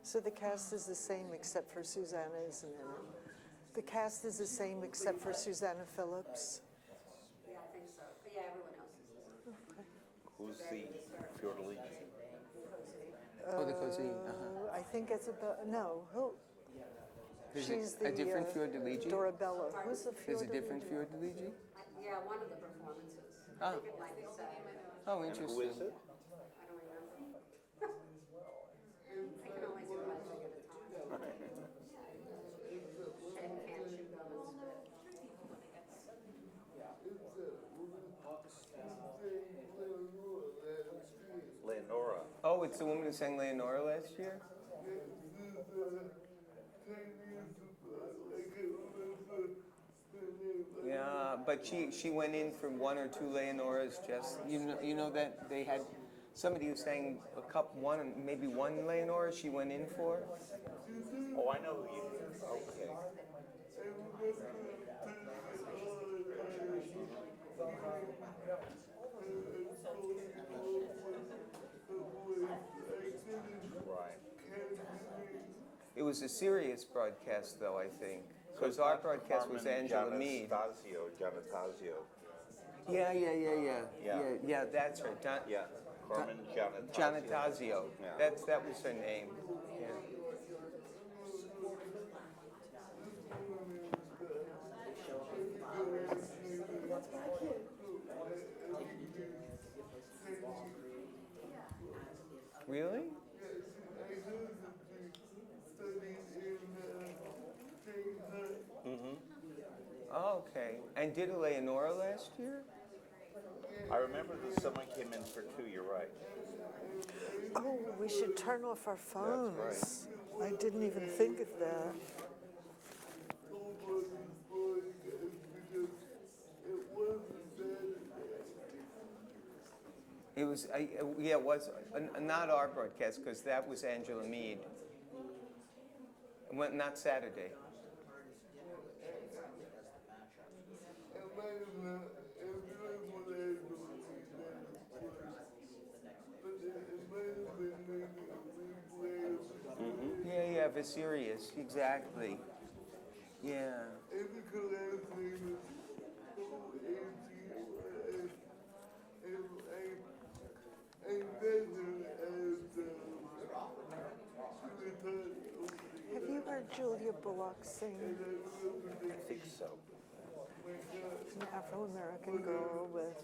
So the cast is the same except for Susanna isn't in it. The cast is the same except for Susanna Phillips. Yeah, I think so. But yeah, everyone else is. Who's the Fiordiligi? Oh, the Così. I think it's about, no, who? Is She's it a the different Fiordiligi? Dorabella. Who's the There's a different Fiordiligi? Fiordiligi? Yeah, one of the performances. I Ah. think it might be Saturday. Oh, And interesting. who is it? I don't remember. I can only do one thing at a time. And can't shoot them and spit. Leonora. Oh, it's the woman who sang Leonora last year? Yeah, but she went in for one or two Leonoras. Just you know that they had somebody who sang maybe one Leonora. She went in for. Oh, I know who you. Okay. Right. It was a serious broadcast, though, I think, because our broadcast was Angela Mead. Giannatasio. Yeah. That's right. Yeah. Carmen Giannatasio. Giannatasio. Yeah. That was her name. Yeah. Really? Mm-hmm. Oh, okay. And did a Leonora last year? I remember that someone came in for two. You're right. Oh, we should turn off our phones. That's I didn't even think of that. It was, it was not our broadcast because that was Angela Mead. Well, not Saturday. Yeah, Veserius, exactly. Yeah. Have you heard Julia Bullock sing? I think so. An Afro-American girl with,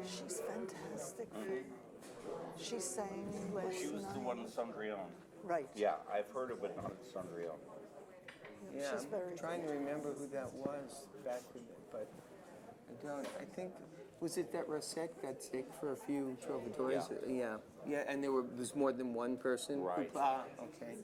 she's fantastic. She sang last She was night. the one in Cendrillon. Right. Yeah, I've heard of it on Cendrillon. Yeah, She's very I'm trying to remember who that was back then, but I don't. I think, was it that Rosette got sick for a few troubadours? Yeah, and there was more than one person? Right. Okay.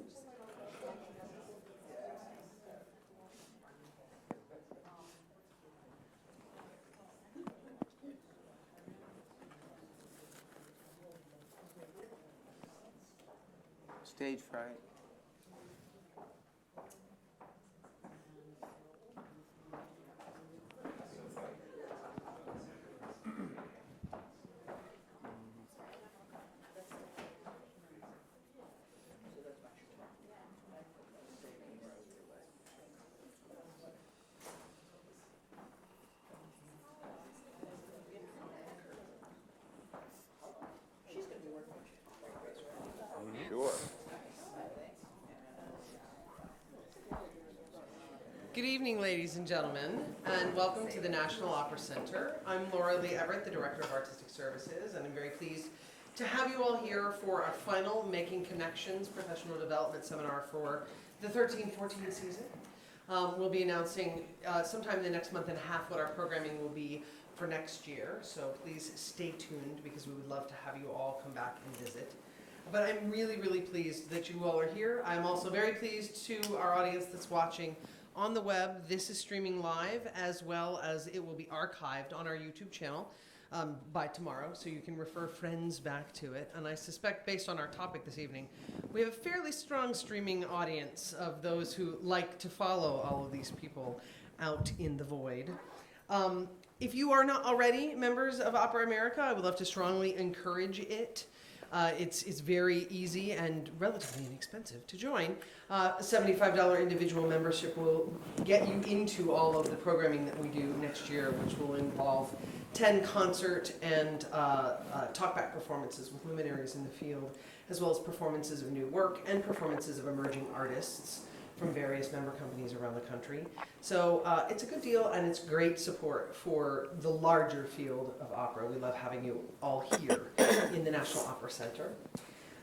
Stage fright. Sure. Good evening, ladies and gentlemen, and welcome to the National Opera Center. I'm Laura Lee Everett, the Director of Artistic Services, and I'm very pleased to have you all here for our final Making Connections professional development seminar for the 13-14 season. We'll be announcing sometime in the next month and a half what our programming will be for next year, so please stay tuned because we would love to have you all come back and visit. But I'm really, really pleased that you all are here. I'm also very pleased to our audience that's watching on the web. This is streaming live, as well as it will be archived on our YouTube channel by tomorrow, so you can refer friends back to it. And I suspect, based on our topic this evening, we have a fairly strong streaming audience of those who like to follow all of these people out in the void. If you are not already members of Opera America, I would love to strongly encourage it. It's very easy and relatively inexpensive to join. A $75 individual membership will get you into all of the programming that we do next year, which will involve 10 concert and talkback performances with luminaries in the field, as well as performances of new work and performances of emerging artists from various member companies around the country. So it's a good deal, and it's great support for the larger field of opera. We love having you all here in the National Opera Center.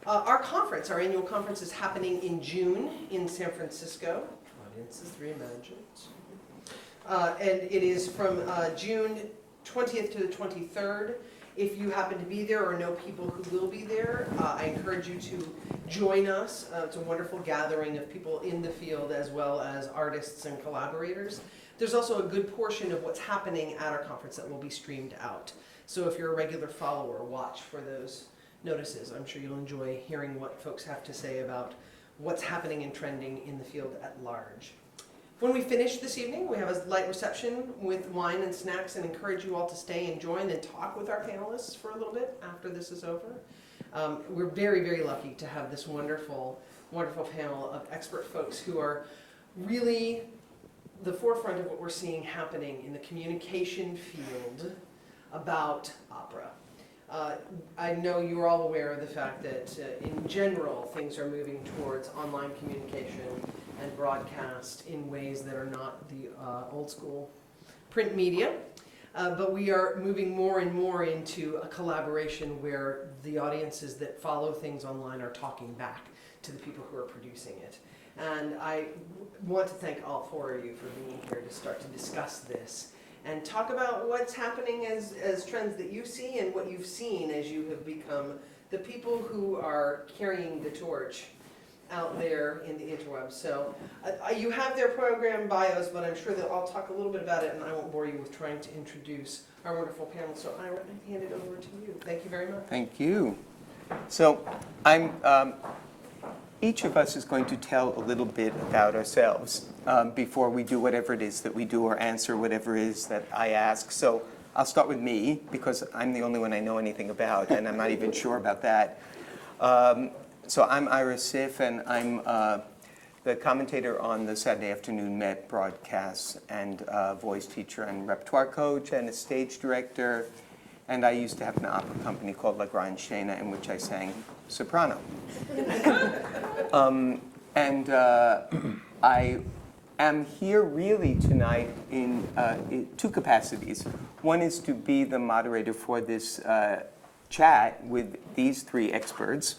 Our conference, our annual conference, is happening in June in San Francisco. Audiences reimagined. And it is from June 20th to the 23rd. If you happen to be there or know people who will be there, I encourage you to join us. It's a wonderful gathering of people in the field as well as artists and collaborators. There's also a good portion of what's happening at our conference that will be streamed out. So if you're a regular follower, watch for those notices. I'm sure you'll enjoy hearing what folks have to say about what's happening and trending in the field at large. When we finish this evening, we have a light reception with wine and snacks, and encourage you all to stay and join and talk with our panelists for a little bit after this is over. We're very, very lucky to have this wonderful, wonderful panel of expert folks who are really the forefront of what we're seeing happening in the communication field about opera. I know you're all aware of the fact that in general things are moving towards online communication and broadcast in ways that are not the old school print media. But we are moving more and more into a collaboration where the audiences that follow things online are talking back to the people who are producing it. And I want to thank all four of you for being here to start to discuss this and talk about what's happening as trends that you see and what you've seen as you have become the people who are carrying the torch out there in the interwebs. So you have their program bios, but I'm sure that I'll talk a little bit about it, and I won't bore you with trying to introduce our wonderful panel. So I hand it over to you. Thank you very much. Thank you. So each of us is going to tell a little bit about ourselves before we do whatever it is that we do or answer whatever it is that I ask. So I'll start with me, because I'm the only one I know anything about, and I'm not even sure about that. So I'm Ira Siff, and I'm the commentator on the Saturday afternoon Met broadcasts, and voice teacher and repertoire coach and a stage director. And I used to have an opera company called La Grande Scena, in which I sang soprano. I am here really tonight in two capacities. One is to be the moderator for this chat with these three experts,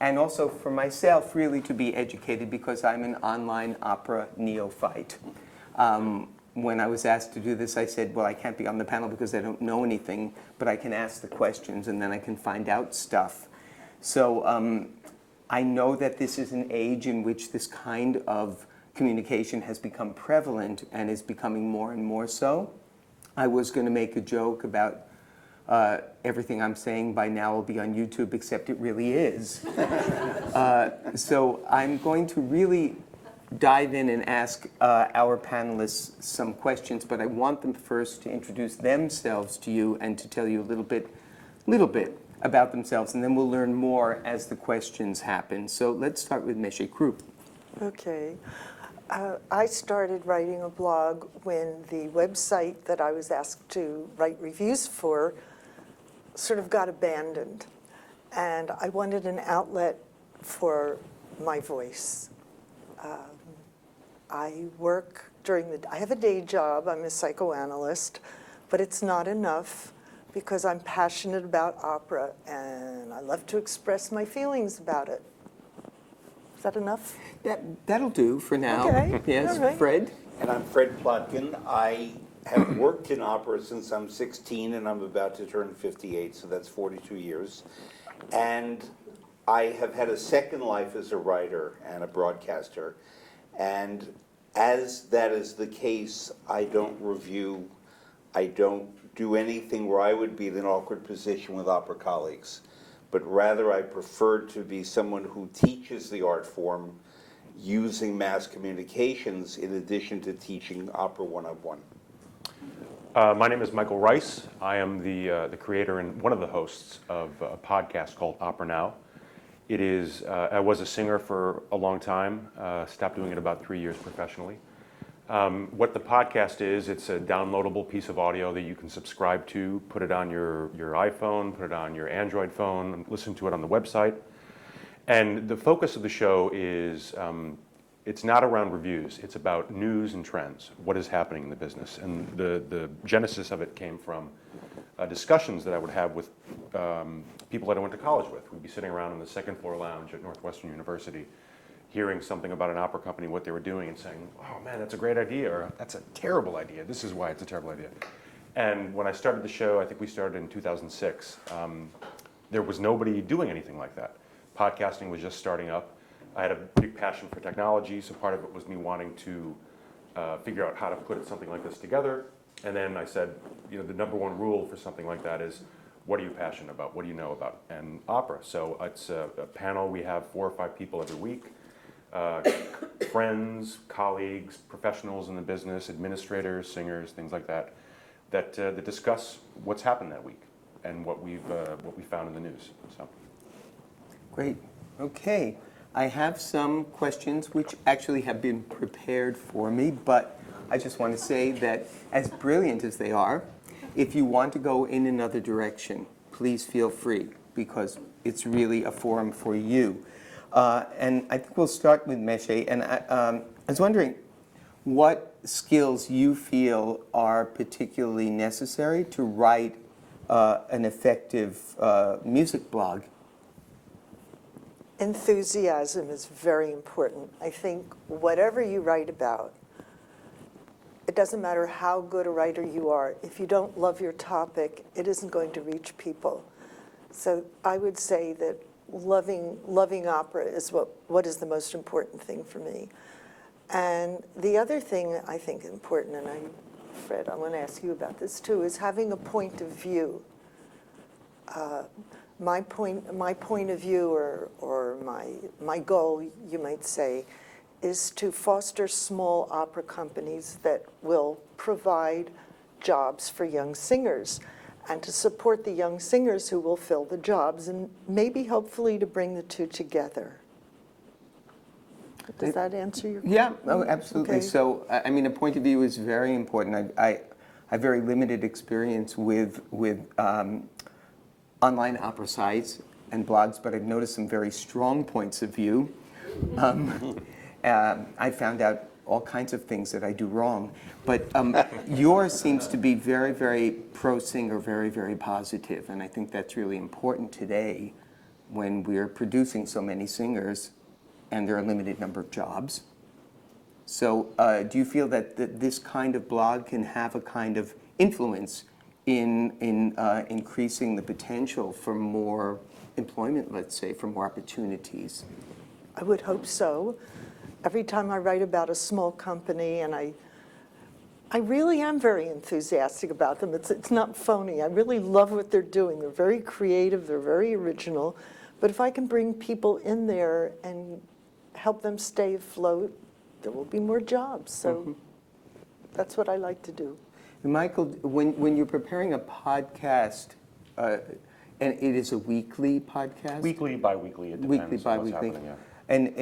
and also for myself really to be educated, because I'm an online opera neophyte. When I was asked to do this, I said, well, I can't be on the panel because I don't know anything, but I can ask the questions and then I can find out stuff. So I know that this is an age in which this kind of communication has become prevalent and is becoming more and more so. I was going to make a joke about everything I'm saying by now will be on YouTube, except it really is. So I'm going to really dive in and ask our panelists some questions, but I want them first to introduce themselves to you and to tell you a little bit about themselves, and then we'll learn more as the questions happen. So let's start with Meshe Krupp. Okay. I started writing a blog when the website that I was asked to write reviews for sort of got abandoned. And I wanted an outlet for my voice. I work I have a day job, I'm a psychoanalyst, but it's not enough because I'm passionate about opera and I love to express my feelings about it. Is that enough? That'll do for now. Okay, Yes, all right. Fred? And I'm Fred Plotkin. I have worked in opera since I'm 16, and I'm about to turn 58, so that's 42 years. And I have had a second life as a writer and a broadcaster. And as that is the case, I don't review, I don't do anything where I would be in an awkward position with opera colleagues. But rather I prefer to be someone who teaches the art form using mass communications in addition to teaching opera one-on-one. My name is Michael Rice. I am the creator and one of the hosts of a podcast called Opera Now. It is, I was a singer for a long time, stopped doing it about 3 years professionally. What the podcast is, it's a downloadable piece of audio that you can subscribe to, put it on your iPhone, put it on your Android phone, and listen to it on the website. And the focus of the show is, it's not around reviews, it's about news and trends, what is happening in the business. And the genesis of it came from discussions that I would have with people that I went to college with. We'd be sitting around in the second floor lounge at Northwestern University, hearing something about an opera company, what they were doing, and saying, oh man, that's a great idea, or that's a terrible idea, this is why it's a terrible idea. And when I started the show, I think we started in 2006, there was nobody doing anything like that. Podcasting was just starting up. I had a big passion for technology, so part of it was me wanting to figure out how to put something like this together. And then I said, you know, the number one rule for something like that is, what are you passionate about? What do you know about? And opera. So it's a panel. We have 4 or 5 people every week. Friends, colleagues, professionals in the business, administrators, singers, things like that, that discuss what's happened that week and what we found in the news. So. Great. Okay. I have some questions which actually have been prepared for me, but I just want to say that as brilliant as they are, if you want to go in another direction, please feel free, because it's really a forum for you. And I think we'll start with Meshe. And I was wondering what skills you feel are particularly necessary to write an effective music blog. Enthusiasm is very important. I think whatever you write about, it doesn't matter how good a writer you are. If you don't love your topic, it isn't going to reach people. So I would say that loving opera is what is the most important thing for me. And the other thing I think is important, and Fred, I want to ask you about this too, is having a point of view. My point of view, or my goal, you might say, is to foster small opera companies that will provide jobs for young singers, and to support the young singers who will fill the jobs, and maybe hopefully to bring the two together. Does that answer your question? Yeah, oh, absolutely. Okay. So, I mean, a point of view is very important. I have very limited experience with online opera sites and blogs, but I've noticed some very strong points of view. I found out all kinds of things that I do wrong, but yours seems to be very, very pro-singer, very, very positive, and I think that's really important today when we're producing so many singers and there are a limited number of jobs. So do you feel that this kind of blog can have a kind of influence in increasing the potential for more employment, let's say, for more opportunities? I would hope so. Every time I write about a small company, and I really am very enthusiastic about them. It's not phony. I really love what they're doing. They're very creative. They're very original. But if I can bring people in there and help them stay afloat, there will be more jobs. So that's what I like to do. Michael, when you're preparing a podcast, and it is a weekly podcast? Weekly, bi-weekly, it depends Weekly, on what's bi-weekly. happening, yeah. And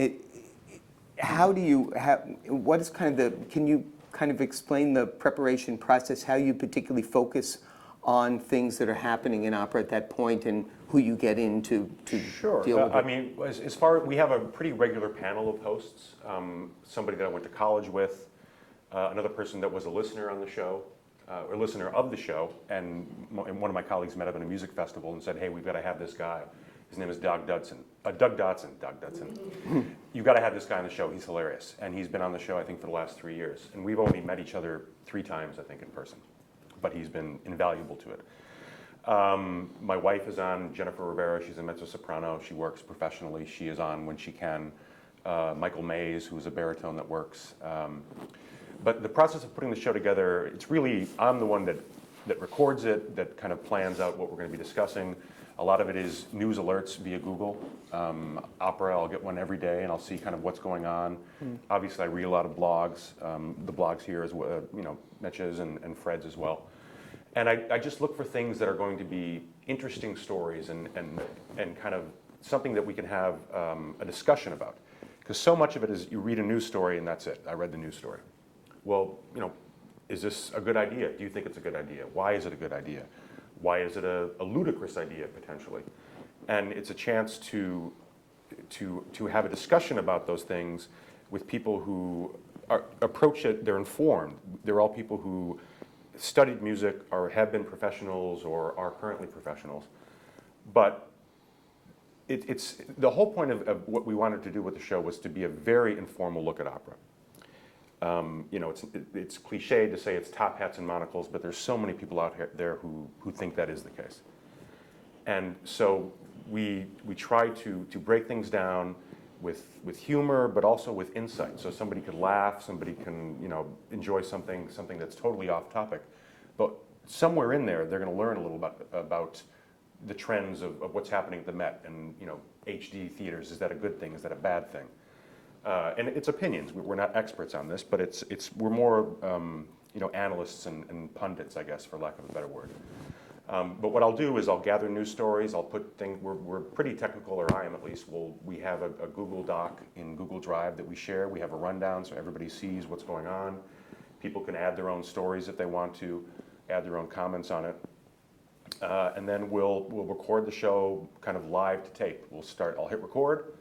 how do you what is kind of can you kind of explain the preparation process, how you particularly focus on things that are happening in opera at that point and who you get in to Sure. deal with I it? mean, as far we have a pretty regular panel of hosts. Somebody that I went to college with, another person that was a listener on the show, or listener of the show, and one of my colleagues met up at a music festival and said, "Hey, we've got to have this guy. His name is Doug Dodson. You've got to have this guy on the show. He's hilarious." And he's been on the show, I think, for the last 3 years. And we've only met each other 3 times, I think, in person. But he's been invaluable to it. My wife is on, Jennifer Rivera. She's a mezzo-soprano. She works professionally. She is on when she can. Michael Mays, who's a baritone that works. But the process of putting the show together, it's really, I'm the one that records it, that kind of plans out what we're going to be discussing. A lot of it is news alerts via Google. Opera, I'll get one every day and I'll see kind of what's going on. Obviously, I read a lot of blogs. The blogs here, as well, Mitch's and Fred's as well. And I just look for things that are going to be interesting stories and kind of something that we can have a discussion about. Because so much of it is you read a news story and that's it. I read the news story. Well, you know, is this a good idea? Do you think it's a good idea? Why is it a good idea? Why is it a ludicrous idea, potentially? And it's a chance to have a discussion about those things with people who approach it, they're informed. They're all people who studied music or have been professionals or are currently professionals. But it's the whole point of what we wanted to do with the show was to be a very informal look at opera. You know, it's cliche to say it's top hats and monocles, but there's so many people out there who think that is the case. And so we try to break things down with humor, but also with insight. So somebody could laugh, somebody can, you know, enjoy something that's totally off topic. But somewhere in there, they're going to learn a little about the trends of what's happening at the Met and, you know, HD theaters. Is that a good thing? Is that a bad thing? And it's opinions. We're not experts on this, but we're more, you know, analysts and pundits, I guess, for lack of a better word. But what I'll do is I'll gather news stories. I'll put things. We're pretty technical, or I am at least. We have a Google Doc in Google Drive that we share. We have a rundown so everybody sees what's going on. People can add their own stories if they want to, add their own comments on it. And then we'll record the show kind of live to tape. I'll hit record.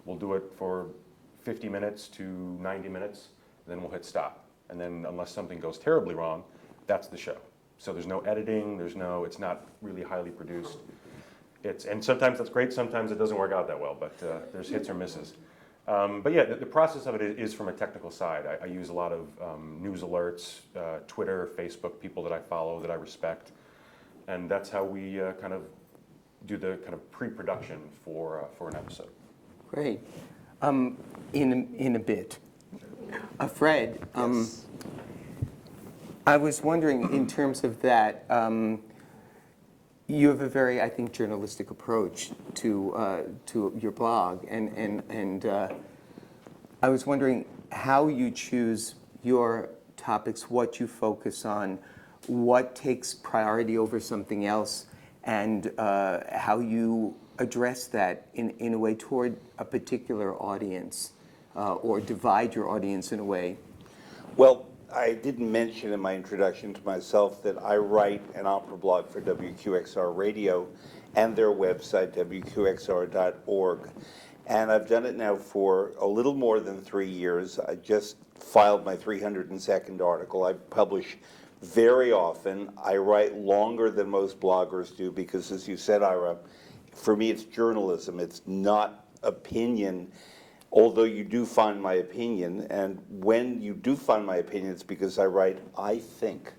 We'll do it for 50 minutes to 90 minutes. Then we'll hit stop. And then unless something goes terribly wrong, that's the show. So there's no editing. It's not really highly produced. And sometimes that's great. Sometimes it doesn't work out that well. But there's hits or misses. But yeah, the process of it is from a technical side. I use a lot of news alerts, Twitter, Facebook, people that I follow, that I respect. And that's how we kind of do the kind of pre-production for an episode. Great. In a bit. Fred, Yes. I was wondering, in terms of that, you have a very, I think, journalistic approach to your blog, and I was wondering how you choose your topics, what you focus on, what takes priority over something else, and how you address that in a way toward a particular audience, or divide your audience in a way. Well, I didn't mention in my introduction to myself that I write an opera blog for WQXR Radio and their website, wqxr.org. And I've done it now for a little more than 3 years. I just filed my 302nd article. I publish very often. I write longer than most bloggers do because, as you said, Ira, for me it's journalism. It's not opinion. Although you do find my opinion, and when you do find my opinion, it's because I write, I think.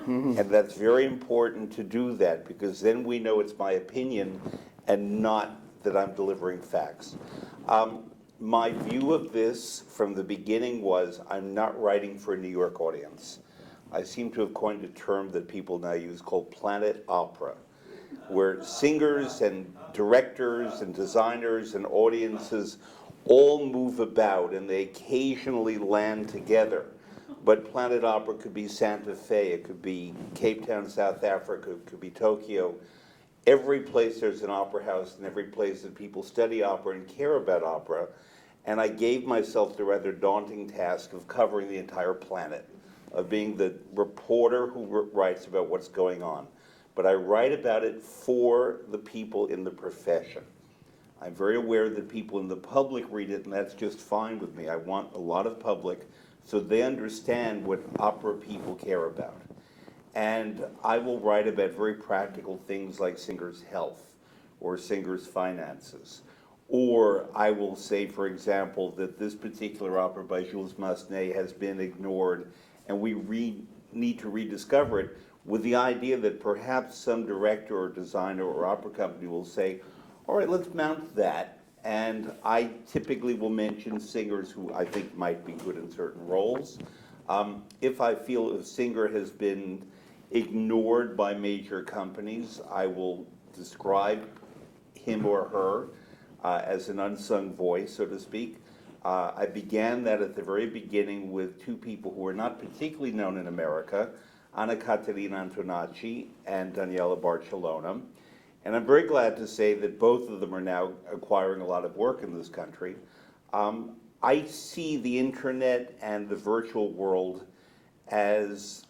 And that's very important to do that, because then we know it's my opinion and not that I'm delivering facts. My view of this from the beginning was I'm not writing for a New York audience. I seem to have coined a term that people now use called planet opera, where singers and directors and designers and audiences all move about and they occasionally land together. But Planet Opera could be Santa Fe, it could be Cape Town, South Africa, it could be Tokyo. Every place there's an opera house, and every place that people study opera and care about opera. And I gave myself the rather daunting task of covering the entire planet, of being the reporter who writes about what's going on. But I write about it for the people in the profession. I'm very aware that people in the public read it, and that's just fine with me. I want a lot of public so they understand what opera people care about. And I will write about very practical things like singers' health or singers' finances. Or I will say, for example, that this particular opera by Jules Massenet has been ignored, and we need to rediscover it, with the idea that perhaps some director or designer or opera company will say, all right, let's mount that. And I typically will mention singers who I think might be good in certain roles. If I feel a singer has been ignored by major companies, I will describe him or her as an unsung voice, so to speak. I began that at the very beginning with two people who were not particularly known in America, Anna Caterina Antonacci and Daniela Barcelona. And I'm very glad to say that both of them are now acquiring a lot of work in this country. I see the internet and the virtual world as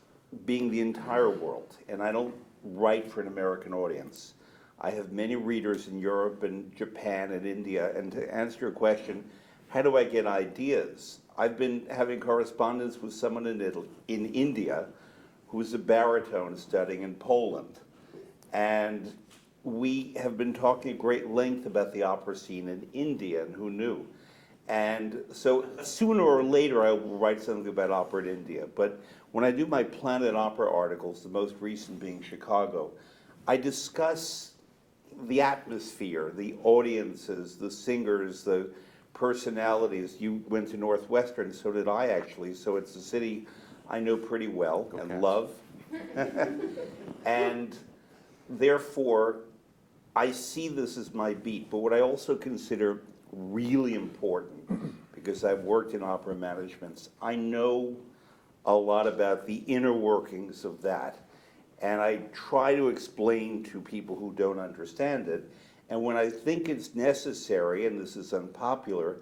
being the entire world, and I don't write for an American audience. I have many readers in Europe and Japan and India, and to answer your question, how do I get ideas? I've been having correspondence with someone in India who's a baritone studying in Poland, and we have been talking at great length about the opera scene in India, and who knew? And so sooner or later I will write something about opera in India. But when I do my Planet Opera articles, the most recent being Chicago, I discuss the atmosphere, the audiences, the singers, the personalities. You went to Northwestern, so did I actually, so it's a city I know pretty well and love. And therefore, I see this as my beat, but what I also consider really important, because I've worked in opera managements, I know a lot about the inner workings of that. And I try to explain to people who don't understand it. And when I think it's necessary, and this is unpopular,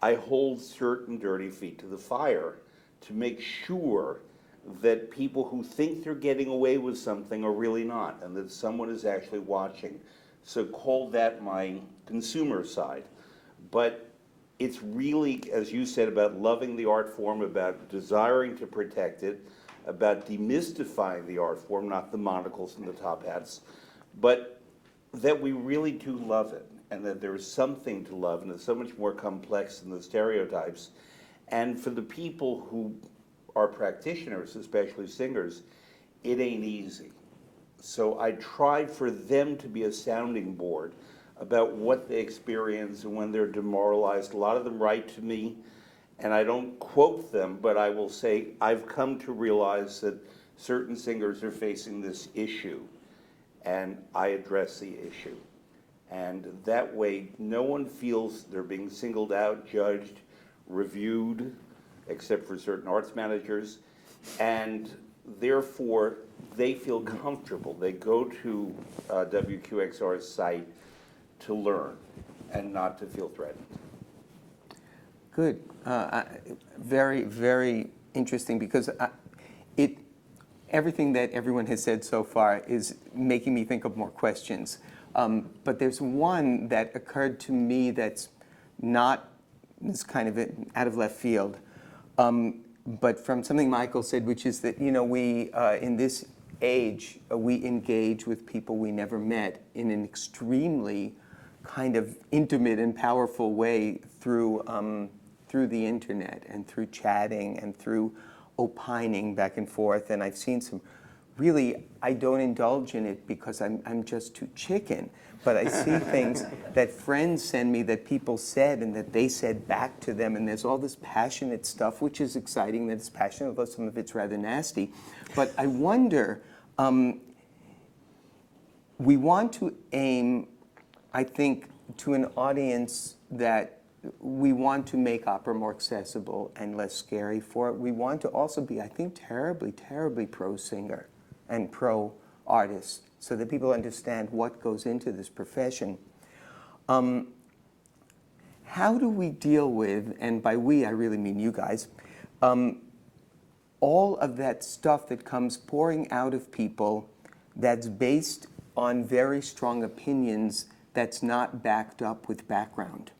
I hold certain dirty feet to the fire to make sure that people who think they're getting away with something are really not, and that someone is actually watching. So call that my consumer side. But it's really, as you said, about loving the art form, about desiring to protect it, about demystifying the art form, not the monocles and the top hats, but that we really do love it, and that there is something to love, and it's so much more complex than the stereotypes. And for the people who are practitioners, especially singers, it ain't easy. So I try for them to be a sounding board about what they experience and when they're demoralized. A lot of them write to me, and I don't quote them, but I will say, I've come to realize that certain singers are facing this issue, and I address the issue. And that way, no one feels they're being singled out, judged, reviewed, except for certain arts managers, and therefore, they feel comfortable. They go to WQXR's site to learn and not to feel threatened. Good. Very, very interesting, because everything that everyone has said so far is making me think of more questions. But there's one that occurred to me that's not, it's kind of out of left field, but from something Michael said, which is that, we, in this age, we engage with people we never met in an extremely kind of intimate and powerful way through the internet and through chatting and through opining back and forth. And I've seen some really, I don't indulge in it because I'm just too chicken, but I see things that friends send me that people said and that they said back to them, and there's all this passionate stuff, which is exciting that it's passionate, although some of it's rather nasty. But I wonder, we want to aim, I think, to an audience that we want to make opera more accessible and less scary for it. We want to also be, I think, terribly, terribly pro-singer and pro-artist, so that people understand what goes into this profession. How do we deal with, and by we I really mean you guys, all of that stuff that comes pouring out of people that's based on very strong opinions that's not backed up with background?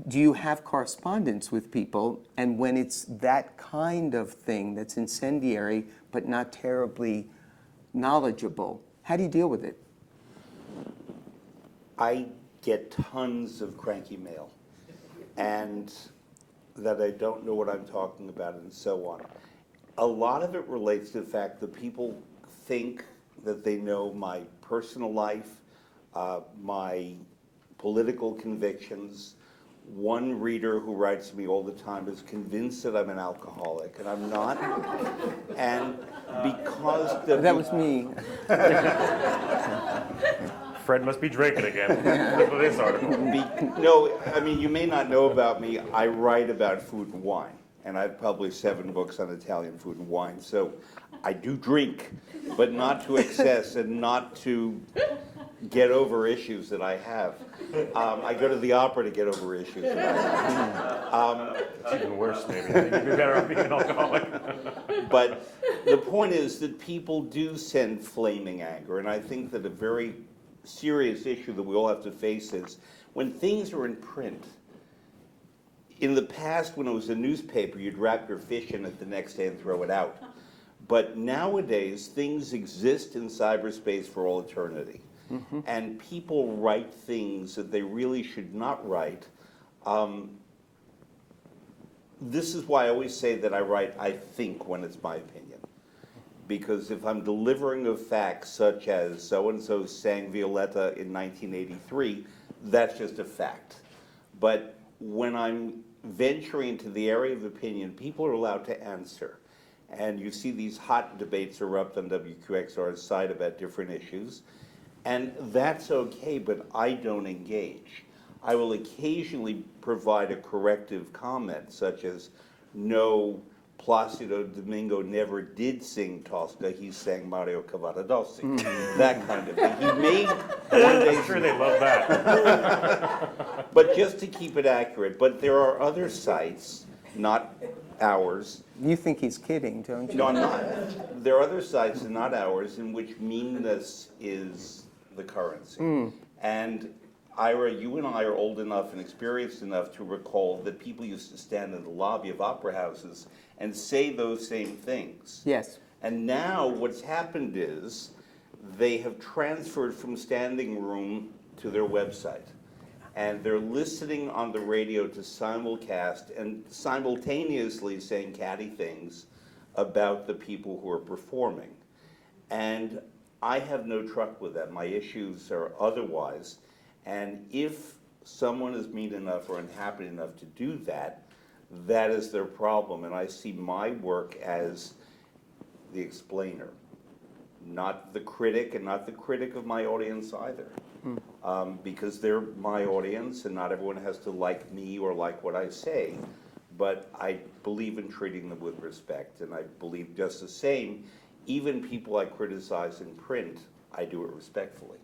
Do you have correspondence with people, and when it's that kind of thing that's incendiary but not terribly knowledgeable, how do you deal with it? I get tons of cranky mail, and that I don't know what I'm talking about, and so on. A lot of it relates to the fact that people think that they know my personal life, my political convictions. One reader who writes to me all the time is convinced that I'm an alcoholic, and I'm not. And because that was me. Fred must be drinking again for this article. No, I mean, you may not know about me. I write about food and wine. and I've published 7 books on Italian food and wine. So I do drink, but not to excess and not to get over issues that I have. I go to the opera to get over issues. It's even worse, maybe. I think you'd be better off being an alcoholic. But the point is that people do send flaming anger, and I think that a very serious issue that we all have to face is when things are in print. In the past, when it was a newspaper, you'd wrap your fish in it the next day and throw it out. But nowadays, things exist in cyberspace for all eternity. Mm-hmm. And people write things that they really should not write. This is why I always say that I write, I think, when it's my opinion. Because if I'm delivering a fact such as so-and-so sang Violetta in 1983, that's just a fact. But when I'm venturing into the area of opinion, people are allowed to answer. And you see these hot debates erupt on WQXR's site about different issues. And that's okay, but I don't engage. I will occasionally provide a corrective comment, such as, no, Placido Domingo never did sing Tosca, he sang Mario Cavaradossi. That kind of thing. He made one day. I'm sure they love that. But just to keep it accurate, but there are other sites, not ours. You think he's kidding, don't you? No, I'm not. There are other sites, and not ours, in which meanness is the currency. And Ira, you and I are old enough and experienced enough to recall that people used to stand in the lobby of opera houses and say those same things. Yes. And now what's happened is they have transferred from standing room to their website. And they're listening on the radio to simulcast and simultaneously saying catty things about the people who are performing. And I have no truck with that. My issues are otherwise. And if someone is mean enough or unhappy enough to do that, that is their problem. And I see my work as the explainer, not the critic, and not the critic of my audience either. Because they're my audience, and not everyone has to like me or like what I say. But I believe in treating them with respect, and I believe just the same, even people I criticize in print, I do it respectfully.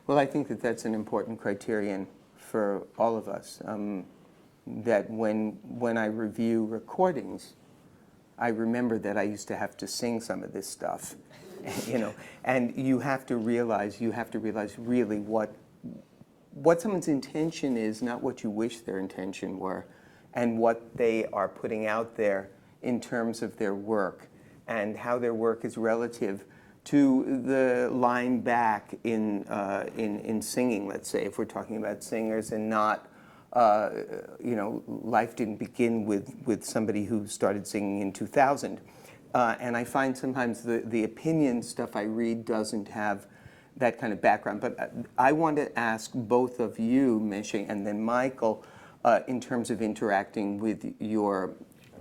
Well, I think that that's an important criterion for all of us. That when I review recordings, I remember that I used to have to sing some of this stuff, you know. And you have to realize really what someone's intention is, not what you wish their intention were, and what they are putting out there in terms of their work, and how their work is relative to the line back in singing, let's say, if we're talking about singers, and not, you know, life didn't begin with somebody who started singing in 2000. And I find sometimes the opinion stuff I read doesn't have that kind of background. But I want to ask both of you, Mishy, and then Michael, in terms of interacting with your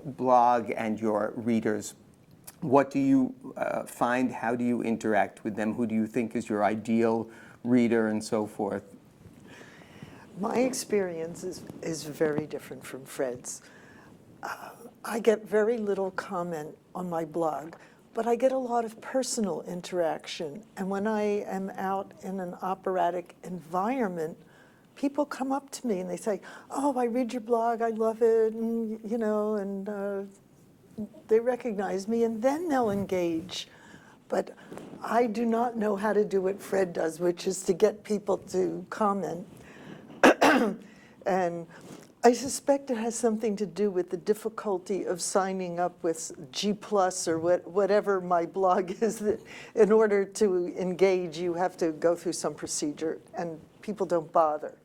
blog and your readers. What do you find? How do you interact with them? Who do you think is your ideal reader, and so forth? My experience is very different from Fred's. I get very little comment on my blog, but I get a lot of personal interaction. And when I am out in an operatic environment, people come up to me and they say, "Oh, I read your blog, I love it," and, you know, and they recognize me, and then they'll engage. But I do not know how to do what Fred does, which is to get people to comment. And I suspect it has something to do with the difficulty of signing up with G+ or whatever my blog is, that in order to engage, you have to go through some procedure, and people don't bother.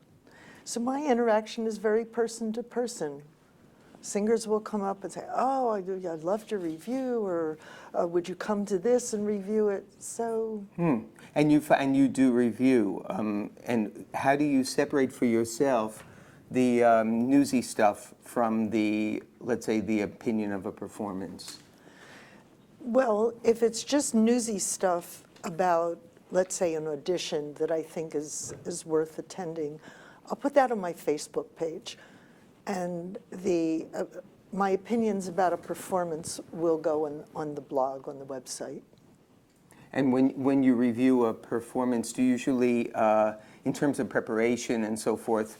So my interaction is very person to person. Singers will come up and say, "Oh, I loved your review," or "Would you come to this and review it?" So. And you do review. And how do you separate for yourself the newsy stuff from the, let's say, the opinion of a performance? Well, if it's just newsy stuff about, let's say, an audition that I think is worth attending, I'll put that on my Facebook page. And my opinions about a performance will go on the blog, on the website. And when you review a performance, do you usually, in terms of preparation and so forth,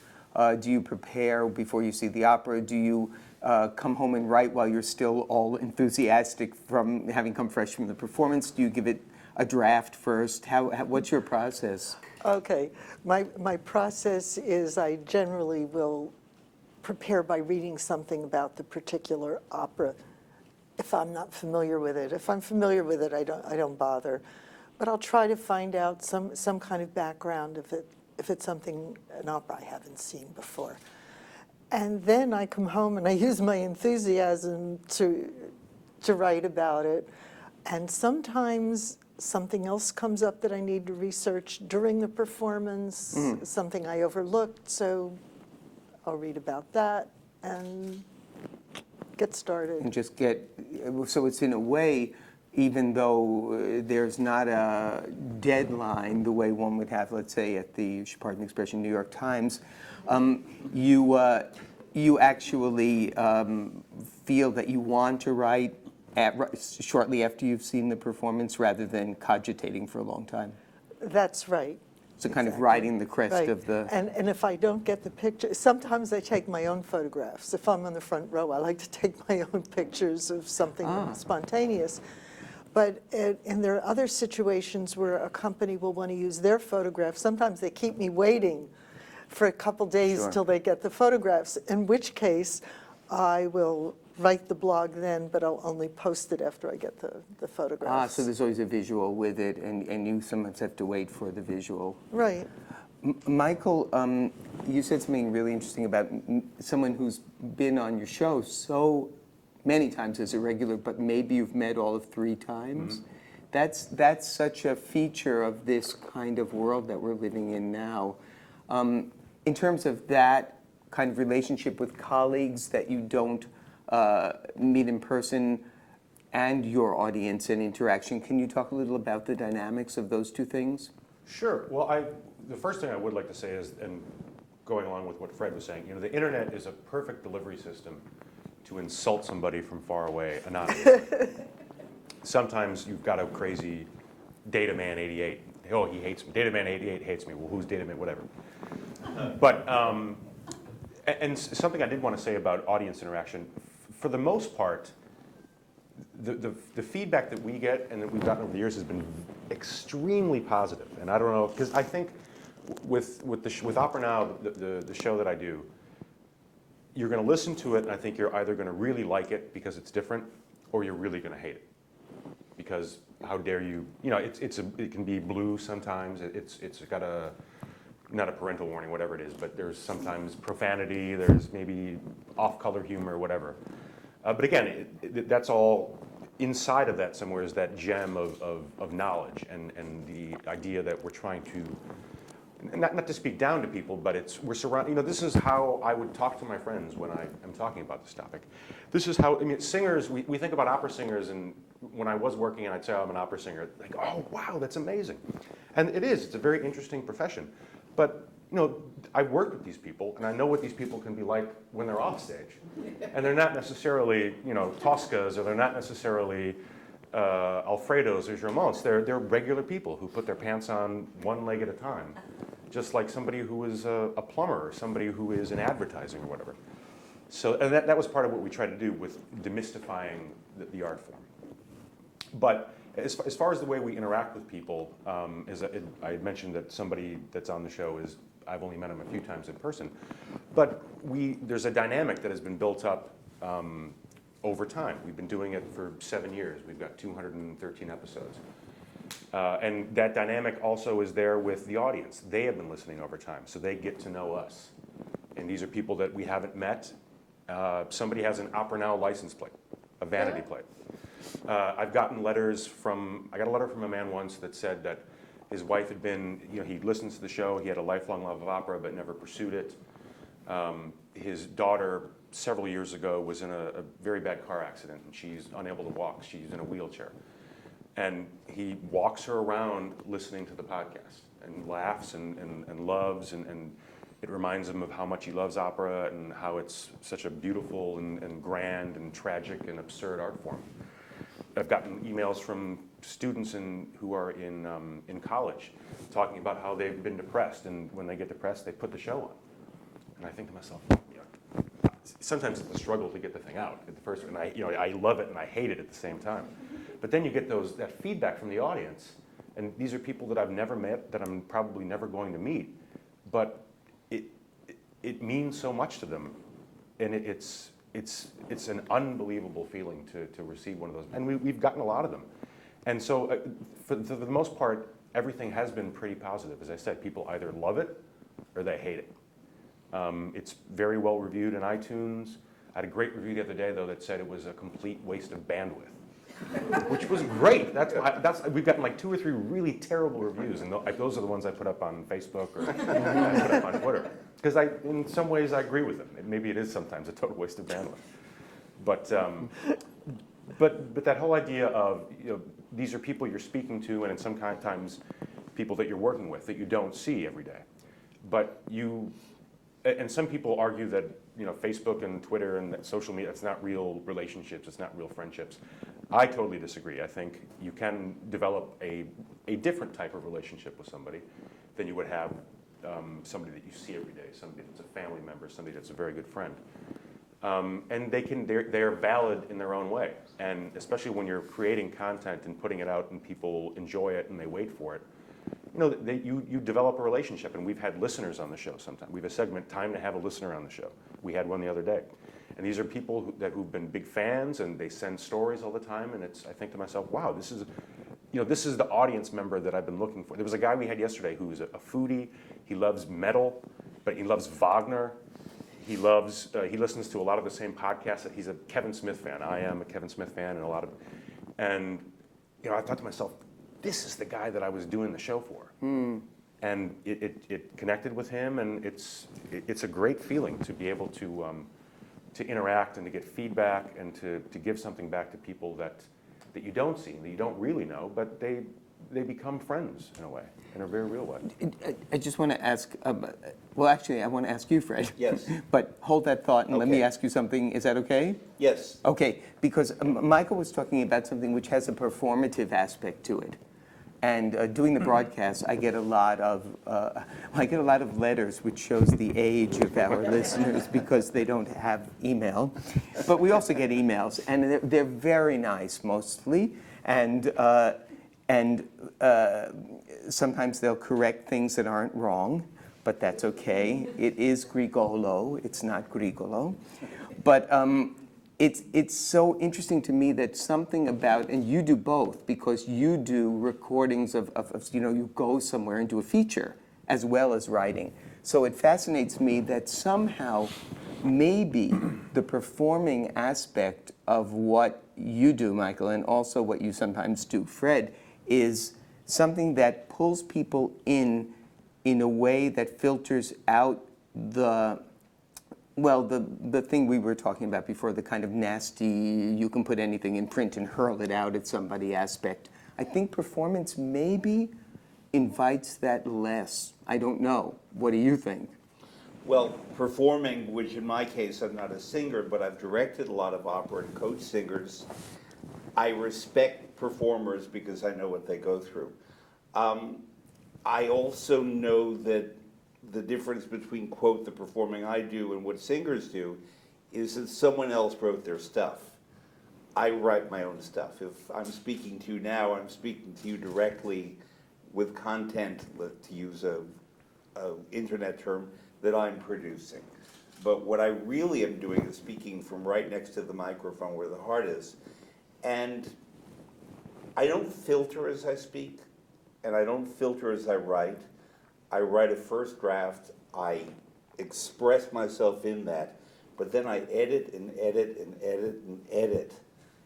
do you prepare before you see the opera? Do you come home and write while you're still all enthusiastic from having come fresh from the performance? Do you give it a draft first? What's your process? Okay, my process is I generally will prepare by reading something about the particular opera if I'm not familiar with it. If I'm familiar with it, I don't bother. But I'll try to find out some kind of background if it's an opera I haven't seen before. And then I come home and I use my enthusiasm to write about it. And sometimes something else comes up that I need to research during the performance, something I overlooked, so I'll read about that and get started. And just so it's in a way, even though there's not a deadline the way one would have, let's say, at the, pardon the expression, New York Times, you actually feel that you want to write shortly after you've seen the performance rather than cogitating for a long time. That's right. So kind of riding the crest Right. of the... And if I don't get the picture, sometimes I take my own photographs. If I'm on the front row, I like to take my own pictures of something spontaneous. And there are other situations where a company will want to use their photographs. Sometimes they keep me waiting for a couple days till they get the photographs, in which case I will write the blog then, but I'll only post it after I get the photographs. So there's always a visual with it, and you sometimes have to wait for the visual. Right. Michael, you said something really interesting about someone who's been on your show so many times as a regular, but maybe you've met all of 3 times. Mm-hmm. That's such a feature of this kind of world that we're living in now. In terms of that kind of relationship with colleagues that you don't meet in person and your audience and interaction, can you talk a little about the dynamics of those 2 things? Sure. Well, the first thing I would like to say is, and going along with what Fred was saying, the internet is a perfect delivery system to insult somebody from far away anonymously. Sometimes you've got a crazy Dataman88. Oh, he hates me. Dataman88 hates me. Well, who's Dataman? Whatever. But and something I did want to say about audience interaction. For the most part, the feedback that we get and that we've gotten over the years has been extremely positive. And I don't know, because I think with Opera Now, the show that I do, you're going to listen to it, and I think you're either going to really like it because it's different, or you're really going to hate it because how dare you? It can be blue sometimes. It's got not a parental warning, whatever it is, but there's sometimes profanity. There's maybe off-color humor, whatever. But again, that's all inside of that somewhere is that gem of knowledge and the idea that we're trying to, not to speak down to people, but we're surrounded, this is how I would talk to my friends when I am talking about this topic. This is how, singers, we think about opera singers, and when I was working and I'd say, I'm an opera singer, like, oh, wow, that's amazing. And it's a very interesting profession. But I've worked with these people, and I know what these people can be like when they're off stage. And they're not necessarily, Toscas, or they're not necessarily Alfredos or Germonts. They're regular people who put their pants on one leg at a time, just like somebody who is a plumber or somebody who is in advertising or whatever. So, and that was part of what we tried to do with demystifying the art form. But as far as the way we interact with people, I had mentioned that somebody that's on the show I've only met him a few times in person, but there's a dynamic that has been built up over time. We've been doing it for 7 years. We've got 213 episodes. And that dynamic also is there with the audience. They have been listening over time, so they get to know us. And these are people that we haven't met. Somebody has an Opera Now license plate, a vanity plate. I got a letter from a man once that said that his wife had been, he listens to the show, he had a lifelong love of opera but never pursued it. His daughter, several years ago, was in a very bad car accident, and she's unable to walk. She's in a wheelchair. And he walks her around listening to the podcast and laughs and loves, and It reminds him of how much he loves opera and how it's such a beautiful and grand and tragic and absurd art form. I've gotten emails from students who are in college talking about how they've been depressed, and when they get depressed, they put the show on. And I think to myself, sometimes it's a struggle to get the thing out at the first, and I love it and I hate it at the same time. But then you get that feedback from the audience, and these are people that I've never met, that I'm probably never going to meet, but it means so much to them, and it's an unbelievable feeling to receive one of those, and we've gotten a lot of them. And so for the most part, everything has been pretty positive. As I said, people either love it or they hate it. It's very well reviewed in iTunes. I had a great review the other day, though, that said it was a complete waste of bandwidth, which was great. We've gotten like 2 or 3 really terrible reviews, and those are the ones I put up on Facebook or I put up on Twitter. Because in some ways, I agree with them. Maybe it is sometimes a total waste of bandwidth. But that whole idea of, these are people you're speaking to, and in sometimes people that you're working with that you don't see every day. But and some people argue that Facebook and Twitter and social media, it's not real relationships, it's not real friendships. I totally disagree. I think you can develop a different type of relationship with somebody than you would have somebody that you see every day, somebody that's a family member, somebody that's a very good friend. And they're valid in their own way. And especially when you're creating content and putting it out and people enjoy it and they wait for it, you develop a relationship. And we've had listeners on the show sometimes. We have a segment, Time to Have a Listener on the show. We had one the other day. And these are people who've been big fans, and they send stories all the time. And I think to myself, wow, this is the audience member that I've been looking for. There was a guy we had yesterday who's a foodie. He loves metal, but he loves Wagner. He listens to a lot of the same podcasts. He's a Kevin Smith fan. I am a Kevin Smith fan, and I thought to myself, this is the guy that I was doing the show for. And it connected with him, and it's a great feeling to be able to interact and to get feedback and to give something back to people that you don't see, that you don't really know, but they become friends in a way, in a very real way. I just want to ask, well, actually, I want to ask you, Fred. Yes. But hold that thought and let me Okay. ask you something. Is that okay? Yes. Okay, because Michael was talking about something which has a performative aspect to it. And doing the broadcast, I get a lot of letters which shows the age of our listeners because they don't have email. But we also get emails, and they're very nice mostly, and sometimes they'll correct things that aren't wrong, but that's okay. It is Grigolo, it's not Grigolo. But it's so interesting to me that something about, and you do both, because you do recordings of you go somewhere and do a feature as well as writing. So it fascinates me that somehow maybe the performing aspect of what you do, Michael, and also what you sometimes do, Fred, is something that pulls people in a way that filters out the thing we were talking about before, the kind of nasty, you can put anything in print and hurl it out at somebody aspect. I think performance maybe invites that less. I don't know. What do you think? Well, performing, which in my case, I'm not a singer, but I've directed a lot of opera and coached singers. I respect performers because I know what they go through. I also know that the difference between, quote, the performing I do and what singers do is that someone else wrote their stuff. I write my own stuff. If I'm speaking to you now, I'm speaking to you directly with content, to use a internet term, that I'm producing. But what I really am doing is speaking from right next to the microphone where the heart is. And I don't filter as I speak, and I don't filter as I write. I write a first draft, I express myself in that, but then I edit and edit and edit and edit,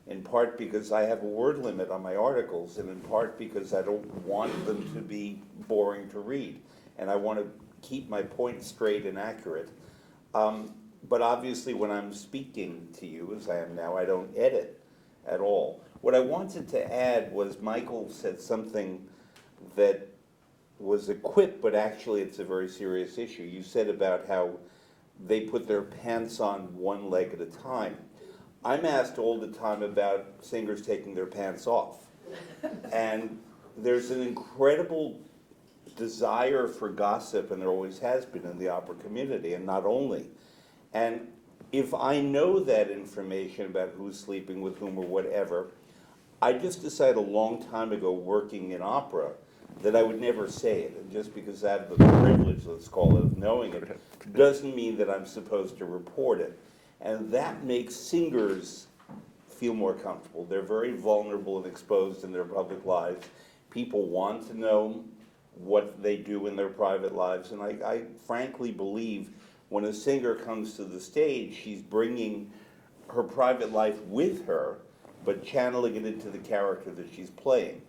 in part because I have a word limit on my articles, and in part because I don't want them to be boring to read, and I want to keep my point straight and accurate. But obviously when I'm speaking to you, as I am now, I don't edit at all. What I wanted to add was Michael said something that was a quip, but actually it's a very serious issue. You said about how they put their pants on one leg at a time. I'm asked all the time about singers taking their pants off. And there's an incredible desire for gossip, and there always has been in the opera community, and not only. And if I know that information about who's sleeping with whom or whatever, I just decided a long time ago, working in opera, that I would never say it. And just because I have the privilege, let's call it, of knowing it, doesn't mean that I'm supposed to report it. And that makes singers feel more comfortable. They're very vulnerable and exposed in their public lives. People want to know what they do in their private lives. And I frankly believe when a singer comes to the stage, she's bringing her private life with her, but channeling it into the character that she's playing.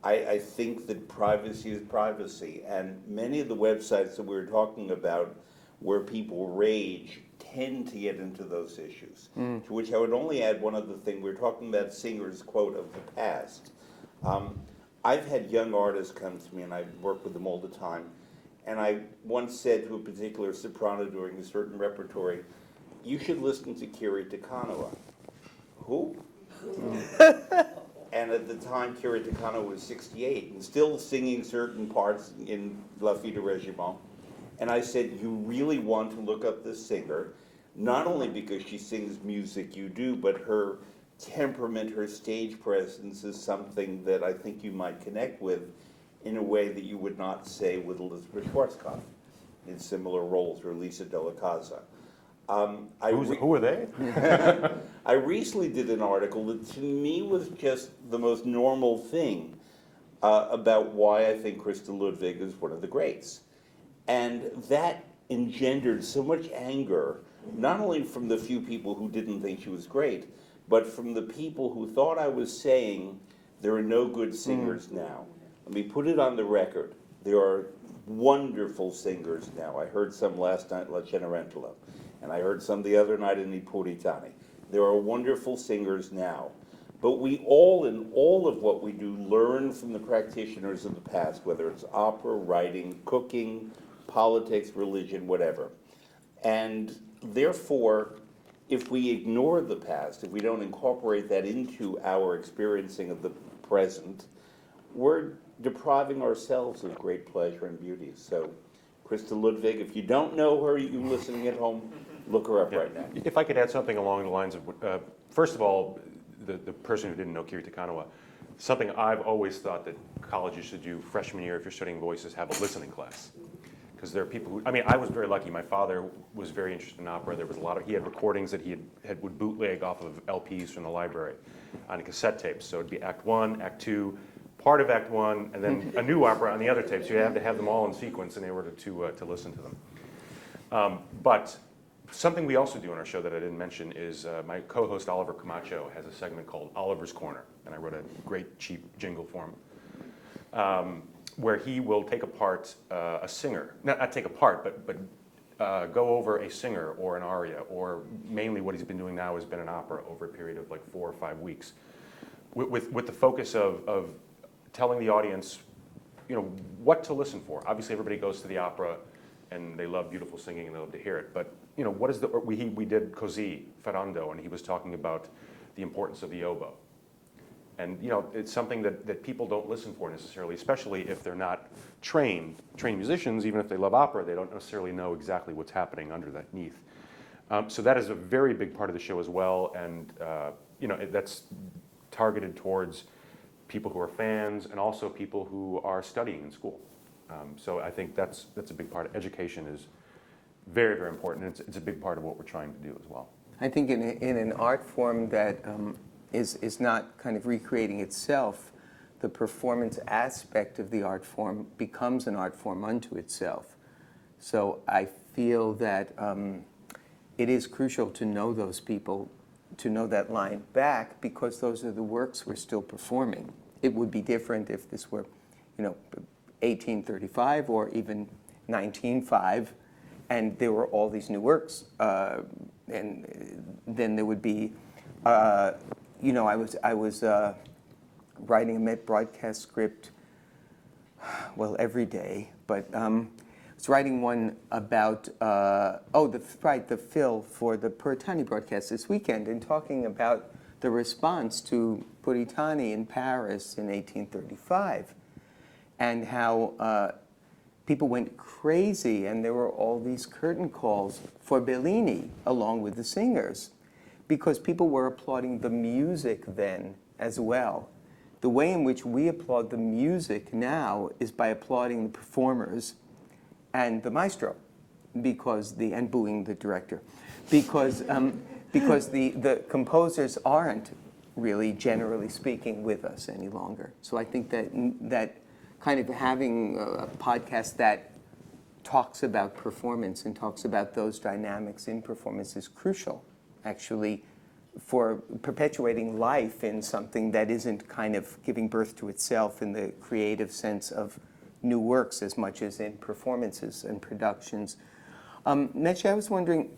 I think that privacy is privacy, and many of the websites that we were talking about where people rage tend to get into those issues. To which I would only add one other thing. We were talking about singers' quote of the past. I've had young artists come to me, and I work with them all the time, and I once said to a particular soprano during a certain repertory, "You should listen to Kiri Takanawa." Who? And at the time, Kiri Takano was 68 and still singing certain parts in La Fille de Régiment. And I said, you really want to look up this singer, not only because she sings music you do, but her temperament, her stage presence is something that I think you might connect with in a way that you would not say with Elizabeth Schwarzkopf in similar roles, or Lisa Della Casa. Who are they? I recently did an article that to me was just the most normal thing about why I think Krista Ludwig is one of the greats. And that engendered so much anger, not only from the few people who didn't think she was great, but from the people who thought I was saying there are no good singers now. Let me put it on the record. There are wonderful singers now. I heard some last night, La Cenerentola. And I heard some the other night in I Puritani. There are wonderful singers now. But we all, in all of what we do, learn from the practitioners of the past, whether it's opera, writing, cooking, politics, religion, whatever. And therefore, if we ignore the past, if we don't incorporate that into our experiencing of the present, we're depriving ourselves of great pleasure and beauty. So, Krista Ludwig, if you don't know her, you listening at home, look her up right now. If I could add something along the lines of, first of all, the person who didn't know Kiri Takanawa, something I've always thought that colleges should do freshman year if you're studying voice is have a listening class. Because there are people who, I mean, I was very lucky. My father was very interested in opera. There was a lot of, he had recordings that he would bootleg off of LPs from the library on cassette tapes. So it'd be Act 1, Act 2, part of Act 1, and then a new opera on the other tapes. You have to have them all in sequence in order to listen to them. But something we also do on our show that I didn't mention is my co-host Oliver Camacho has a segment called Oliver's Corner, and I wrote a great cheap jingle for him, where he will take apart a singer, not take apart, but go over a singer or an aria, or mainly what he's been doing now has been an opera over a period of like 4 or 5 weeks, with the focus of telling the audience, you know, what to listen for. Obviously, everybody goes to the opera and they love beautiful singing and they love to hear it. But you know, what is the? We did Così, Ferrando, and he was talking about the importance of the oboe. And you know, it's something that people don't listen for necessarily, especially if they're not trained musicians. Even if they love opera, they don't necessarily know exactly what's happening underneath. So that is a very big part of the show as well, and you know, that's targeted towards people who are fans and also people who are studying in school. So I think that's a big part. Education is very, very important. It's a big part of what we're trying to do as well. I think in an art form that is not kind of recreating itself, the performance aspect of the art form becomes an art form unto itself. So I feel that it is crucial to know those people, to know that line back, because those are the works we're still performing. It would be different if this were, you know, 1835 or even 1905, and there were all these new works, and then there would be, you know, I was writing a Met broadcast script well, every day, but I was writing one about, the fill for the Puritani broadcast this weekend, and talking about the response to Puritani in Paris in 1835, and how people went crazy, and there were all these curtain calls for Bellini along with the singers, because people were applauding the music then as well. The way in which we applaud the music now is by applauding the performers and the maestro, and booing the director, because the composers aren't really, generally speaking, with us any longer. So I think that kind of having a podcast that talks about performance and talks about those dynamics in performance is crucial, actually, for perpetuating life in something that isn't kind of giving birth to itself in the creative sense of new works as much as in performances and productions. Meche, I was wondering,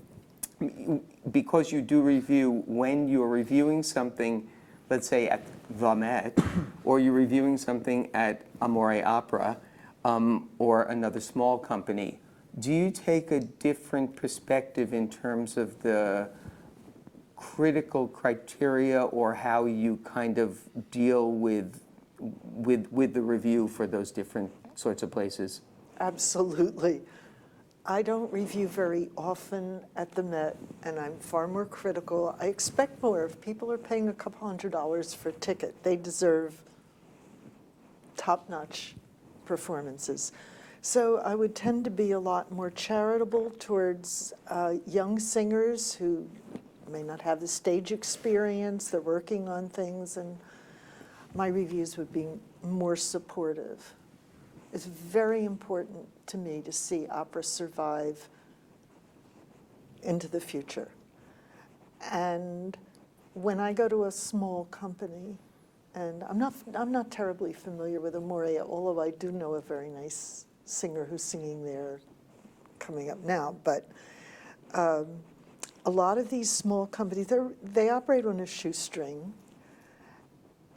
because you do review, when you're reviewing something, let's say at the Met, or you're reviewing something at Amore Opera, or another small company, do you take a different perspective in terms of the critical criteria, or how you kind of deal with the review for those different sorts of places? Absolutely. I don't review very often at the Met, and I'm far more critical. I expect more. If people are paying a couple $100s for a ticket, they deserve top-notch performances. So I would tend to be a lot more charitable towards young singers who may not have the stage experience. They're working on things, and my reviews would be more supportive. It's very important to me to see opera survive into the future. And when I go to a small company, and I'm not terribly familiar with Amore, although I do know a very nice singer who's singing there coming up now, but a lot of these small companies, they operate on a shoestring,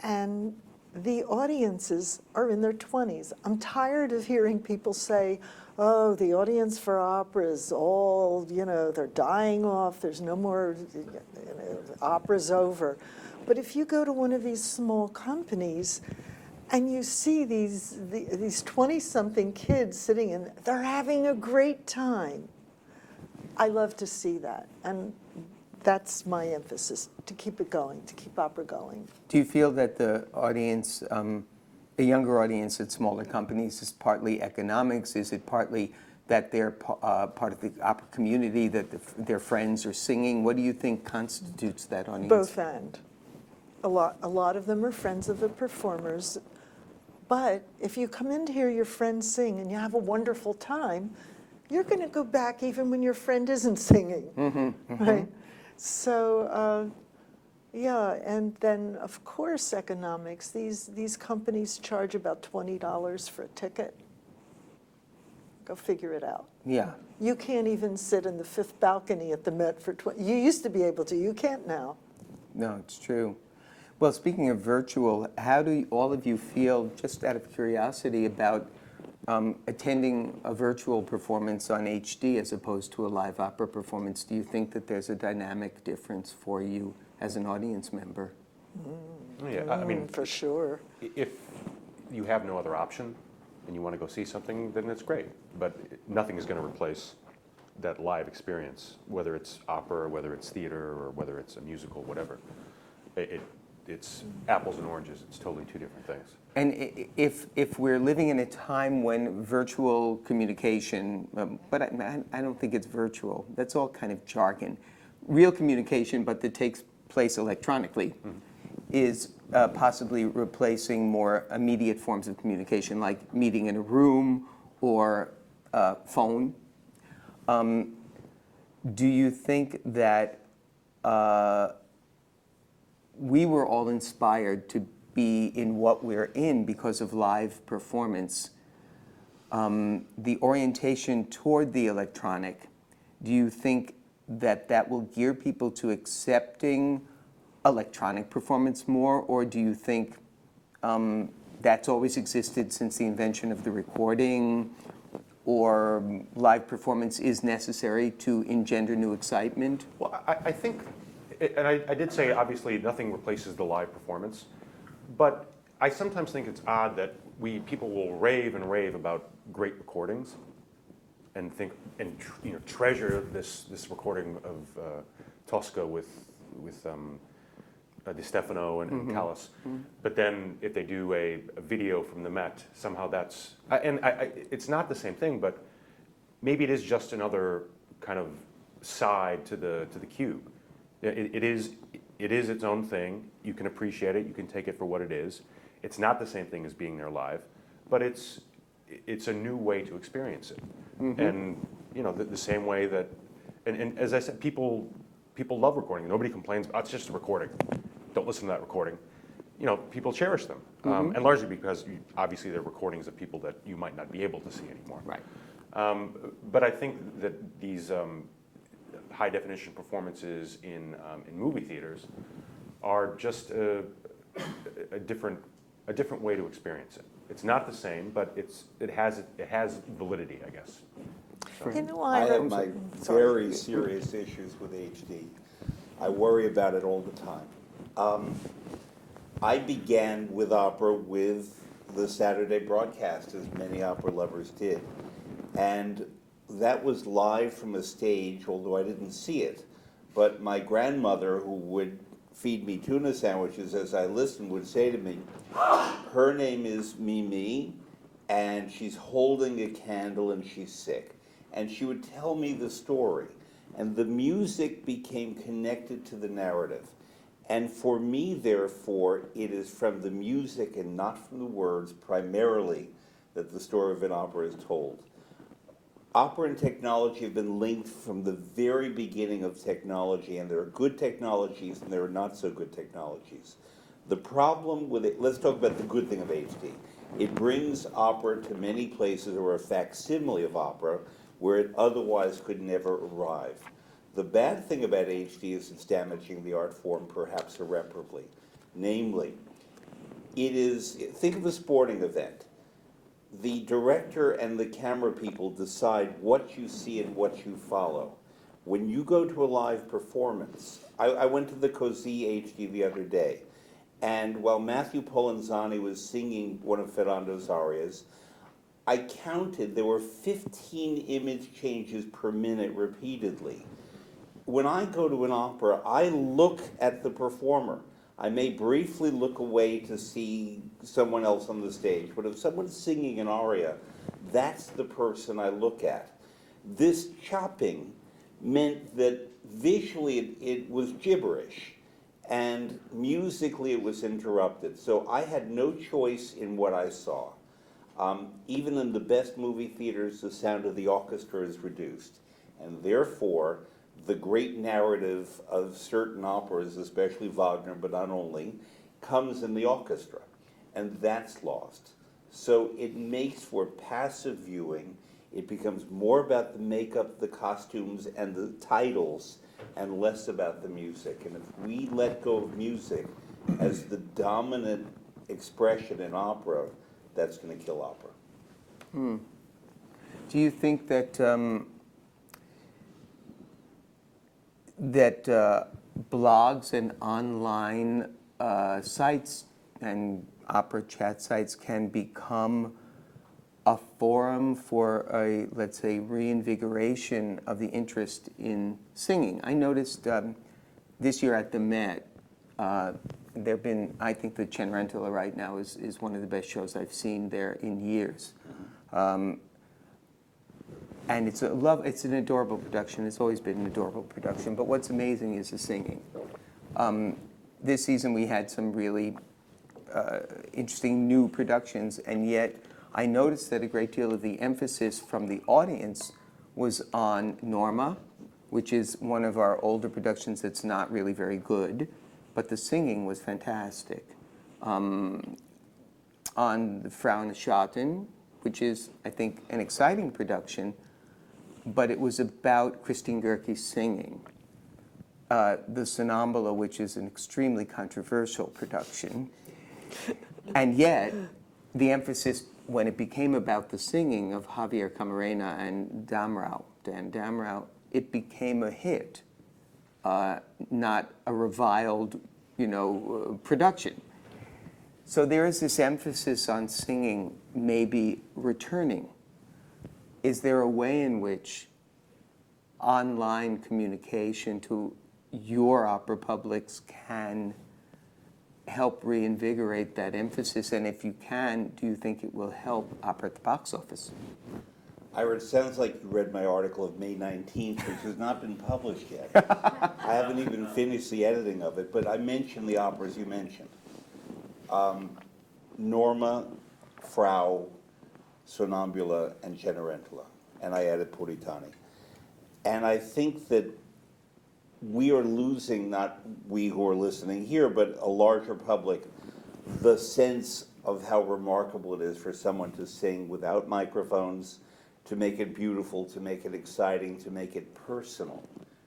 and the audiences are in their 20s. I'm tired of hearing people say, oh, the audience for opera is all, they're dying off, there's no more, opera's over. But if you go to one of these small companies and you see these 20-something kids sitting in, they're having a great time. I love to see that, and that's my emphasis, to keep it going, to keep opera going. Do you feel that the audience, a younger audience at smaller companies, is partly economics? Is it partly that they're part of the opera community, that their friends are singing? What do you think constitutes that audience? Both and. A lot of them are friends of the performers, but if you come in to hear your friends sing and you have a wonderful time, you're going to go back even when your friend isn't singing, right? So, yeah, and then, of course, economics. These companies charge about $20 for a ticket. Go figure it out. Yeah. You can't even sit in the fifth balcony at the Met for You used to be able to. You can't now. No, it's true. Well, speaking of virtual, how do all of you feel, just out of curiosity, about attending a virtual performance on HD as opposed to a live opera performance? Do you think that there's a dynamic difference for you as an audience member? Yeah, I mean, For sure. if you have no other option and you want to go see something, then it's great. But nothing is going to replace that live experience, whether it's opera, or whether it's theater, or whether it's a musical, whatever. It's apples and oranges. It's totally two different things. And if we're living in a time when virtual communication, but I don't think it's virtual, that's all kind of jargon. Real communication, but that takes place electronically, is possibly replacing more immediate forms of communication, like meeting in a room or phone. Do you think that we were all inspired to be in what we're in because of live performance? The orientation toward the electronic, do you think that will gear people to accepting electronic performance more, or do you think that's always existed since the invention of the recording, or live performance is necessary to engender new excitement? Well, I think, and I did say, obviously, nothing replaces the live performance, but I sometimes think it's odd that people will rave and rave about great recordings and think, and treasure this recording of Tosca with Di Stefano and Callas. But then if they do a video from the Met, somehow that's, it's not the same thing, but maybe it is just another kind of side to the cube. It is its own thing. You can appreciate it. You can take it for what it is. It's not the same thing as being there live, but it's a new way to experience it. And the same way that, and as I said, people love recording. Nobody complains. Oh, it's just a recording. Don't listen to that recording. People cherish them, and largely because obviously they're recordings of people that you might not be able to see anymore. Right. But I think that these high definition performances in movie theaters are just a different way to experience it. It's not the same, but it has validity, I guess. So. I have my very serious issues with HD. I worry about it all the time. I began with opera with the Saturday broadcast, as many opera lovers did. And that was live from a stage, although I didn't see it. But my grandmother, who would feed me tuna sandwiches as I listened, would say to me, her name is Mimi, and she's holding a candle and she's sick. And she would tell me the story. And the music became connected to the narrative. And for me, therefore, it is from the music and not from the words primarily that the story of an opera is told. Opera and technology have been linked from the very beginning of technology, and there are good technologies and there are not so good technologies. The problem with it, let's talk about the good thing of HD. It brings opera to many places, or a facsimile of opera, where it otherwise could never arrive. The bad thing about HD is it's damaging the art form perhaps irreparably. Namely, think of a sporting event. The director and the camera people decide what you see and what you follow. When you go to a live performance, I went to the Così HD the other day, and while Matthew Polenzani was singing one of Ferrando's arias, I counted there were 15 image changes per minute repeatedly. When I go to an opera, I look at the performer. I may briefly look away to see someone else on the stage, but if someone's singing an aria, that's the person I look at. This chopping meant that visually it was gibberish, and musically it was interrupted. So I had no choice in what I saw. Even in the best movie theaters, the sound of the orchestra is reduced, and therefore the great narrative of certain operas, especially Wagner, but not only, comes in the orchestra, and that's lost. So it makes for passive viewing. It becomes more about the makeup, the costumes, and the titles, and less about the music. And if we let go of music as the dominant expression in opera, that's going to kill opera. Do you think that blogs and online sites and opera chat sites can become a forum for a, let's say, reinvigoration of the interest in singing? I noticed this year at the Met, there have been, I think the Cenerentola right now is one of the best shows I've seen there in years. And it's an adorable production. It's always been an adorable production. But what's amazing is the singing. This season we had some really interesting new productions, and yet I noticed that a great deal of the emphasis from the audience was on Norma, which is one of our older productions that's not really very good, but the singing was fantastic. On the Frau Schatten, which is, I think, an exciting production, but it was about Christine Goerke's singing. The Sonnambula, which is an extremely controversial production, and yet the emphasis, when it became about the singing of Javier Camarena and Dan Damrau, it became a hit, not a reviled, production. So there is this emphasis on singing maybe returning. Is there a way in which online communication to your opera publics can help reinvigorate that emphasis? And if you can, do you think it will help opera at the box office? Ira, it sounds like you read my article of May 19th, which has not been published yet. I haven't even finished the editing of it, but I mentioned the operas you mentioned. Norma, Frau, Sonnambula, and Cenerentola, and I added Puritani. And I think that we are losing, not we who are listening here, but a larger public, the sense of how remarkable it is for someone to sing without microphones, to make it beautiful, to make it exciting, to make it personal,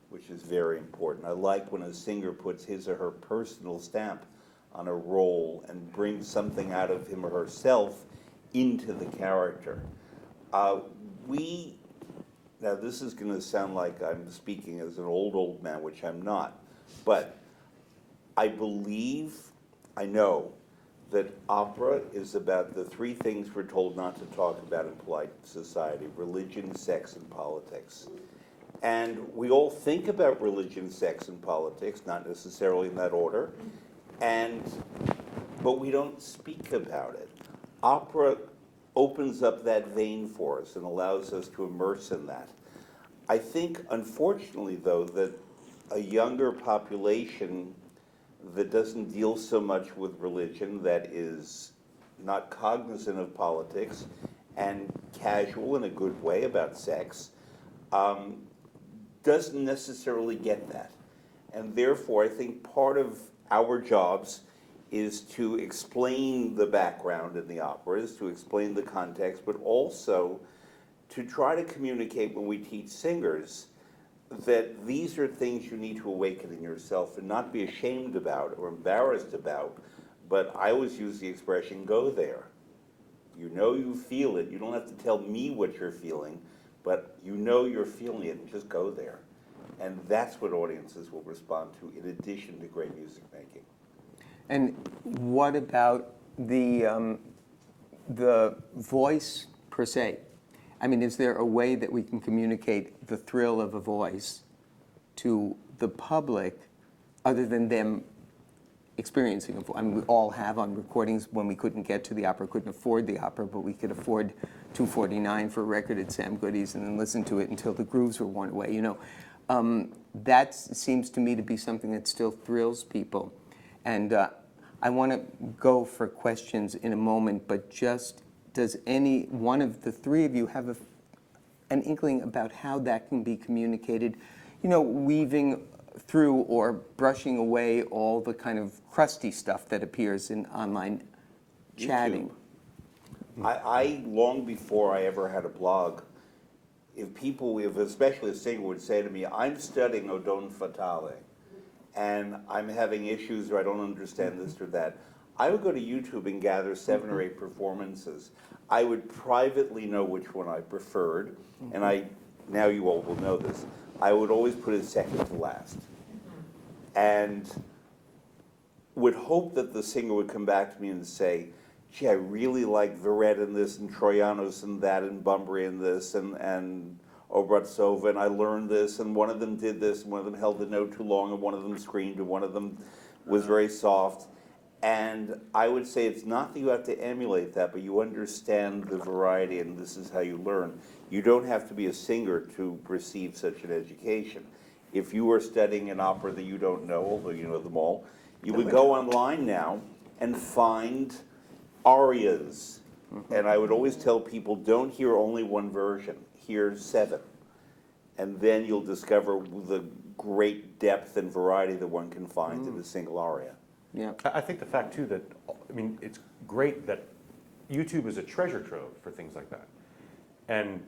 which is very important. I like when a singer puts his or her personal stamp on a role and brings something out of him or herself into the character. Now this is going to sound like I'm speaking as an old man, which I'm not, but I know that opera is about the three things we're told not to talk about in polite society: religion, sex, and politics. And we all think about religion, sex, and politics, not necessarily in that order, but we don't speak about it. Opera opens up that vein for us and allows us to immerse in that. I think, unfortunately, though, that a younger population that doesn't deal so much with religion, that is not cognizant of politics and casual in a good way about sex, doesn't necessarily get that. And therefore, I think part of our jobs is to explain the background in the operas, to explain the context, but also to try to communicate when we teach singers that these are things you need to awaken in yourself and not be ashamed about or embarrassed about. But I always use the expression, go there. You know you feel it. You don't have to tell me what you're feeling, but you know you're feeling it, and just go there. And that's what audiences will respond to, in addition to great music making. And what about the voice per se? I mean, is there a way that we can communicate the thrill of a voice to the public other than them experiencing a voice? I mean, we all have on recordings when we couldn't get to the opera, couldn't afford the opera, but we could afford $2.49 for a record at Sam Goody's and then listen to it until the grooves were worn away, That seems to me to be something that still thrills people. And I want to go for questions in a moment, but just does any one of the three of you have an inkling about how that can be communicated, weaving through or brushing away all the kind of crusty stuff that appears in online chatting? I long before I ever had a blog, if especially a singer would say to me, I'm studying Odon Fatale, and I'm having issues or I don't understand this or that, I would go to YouTube and gather 7 or 8 performances. I would privately know which one I preferred, and now you all will know this, I would always put it second to last. And would hope that the singer would come back to me and say, gee, I really like Verret in this, and Troyanos and that, and Bunbury in this, and Obraztsova, and I learned this, and one of them did this, and one of them held the note too long, and one of them screamed, and one of them was very soft. And I would say it's not that you have to emulate that, but you understand the variety, and this is how you learn. You don't have to be a singer to receive such an education. If you are studying an opera that you don't know, although you know them all, you would go online now and find arias. And I would always tell people, don't hear only one version, hear 7. And then you'll discover the great depth and variety that one can find in a single aria. Yeah. I think the fact, too, that, it's great that YouTube is a treasure trove for things like that. And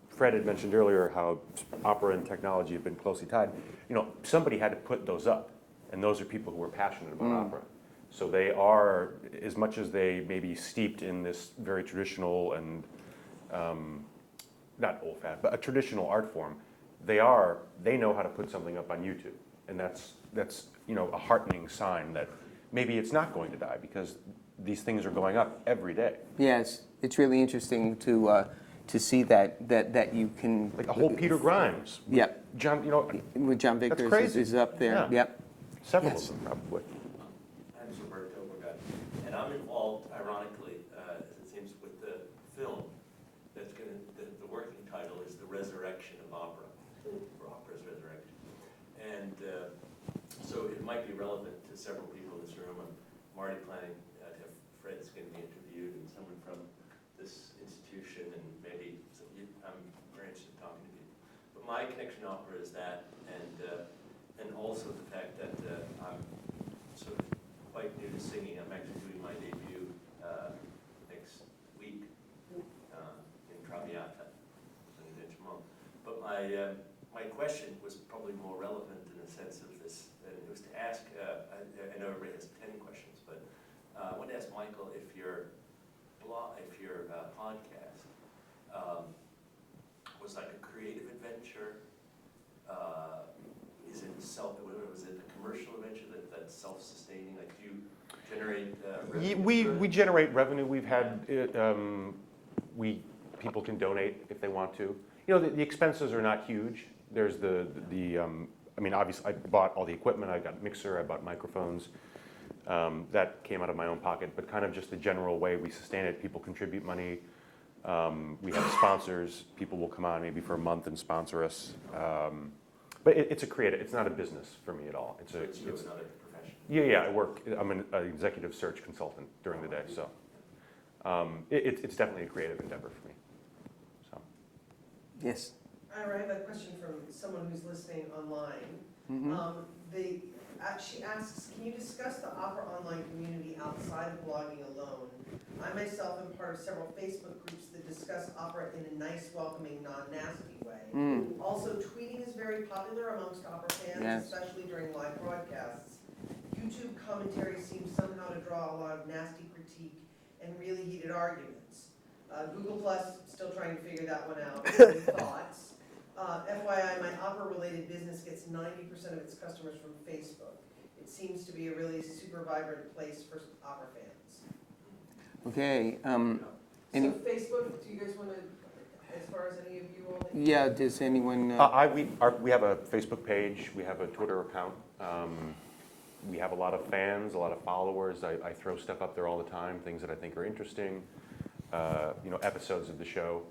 Fred had mentioned earlier how opera and technology have been closely tied. Somebody had to put those up, and those are people who are passionate about opera. So they are, as much as they may be steeped in this very traditional and, not old-fashioned, but a traditional art form, they know how to put something up on YouTube. And that's a heartening sign that maybe it's not going to die, because these things are going up every day. Yes, it's really interesting to see that you can. Like a whole Peter Grimes. Yep. John, With John Vickers crazy. is up there. Yeah. Yep. several Yes. of them probably. I'm Roberto Borgat, and I'm involved, ironically, as it seems, with the film that's going to, the working title is The Resurrection of Opera, or Opera's Resurrection. And so it might be relevant to several people in this room. I'm already planning to have Fred's going to be interviewed, and someone from this institution, and maybe I'm very interested in talking to people. But my connection to opera is that, and also the fact that I'm sort of quite new to singing. I'm actually doing my debut next week in Traviata, but my question was probably more relevant in the sense of this, and it was to ask, I know everybody has 10 questions, but I want to ask Michael if your podcast was like a creative adventure. Was it a commercial adventure that's self-sustaining? Like, do you generate revenue? We generate revenue. We've had people can donate if they want to. The expenses are not huge. There's I mean, obviously, I bought all the equipment. I got a mixer. I bought microphones. That came out of my own pocket. But kind of just the general way we sustain it. People contribute money. We have sponsors. People will come on maybe for a month and sponsor us. But it's a creative. It's not a business for me at all. It's another profession. Yeah. I'm an executive search consultant during the day. So it's definitely a creative endeavor for me. So. Yes. Ira, I have a question from someone who's listening online. She asks, can you discuss the opera online community outside of blogging alone? I myself am part of several Facebook groups that discuss opera in a nice, welcoming, non-nasty way. Also, tweeting is very popular amongst opera fans, especially during live broadcasts. YouTube commentary seems somehow to draw a lot of nasty critique and really heated arguments. Google Plus, still trying to figure that one out. Any thoughts? FYI, my opera-related business gets 90% of its customers from Facebook. It seems to be a really super vibrant place for opera fans. Okay. So Facebook, do you guys want to, as far as any of you all? Yeah, does anyone? We have a Facebook page. We have a Twitter account. We have a lot of fans, a lot of followers. I throw stuff up there all the time, things that I think are interesting. Episodes of the show.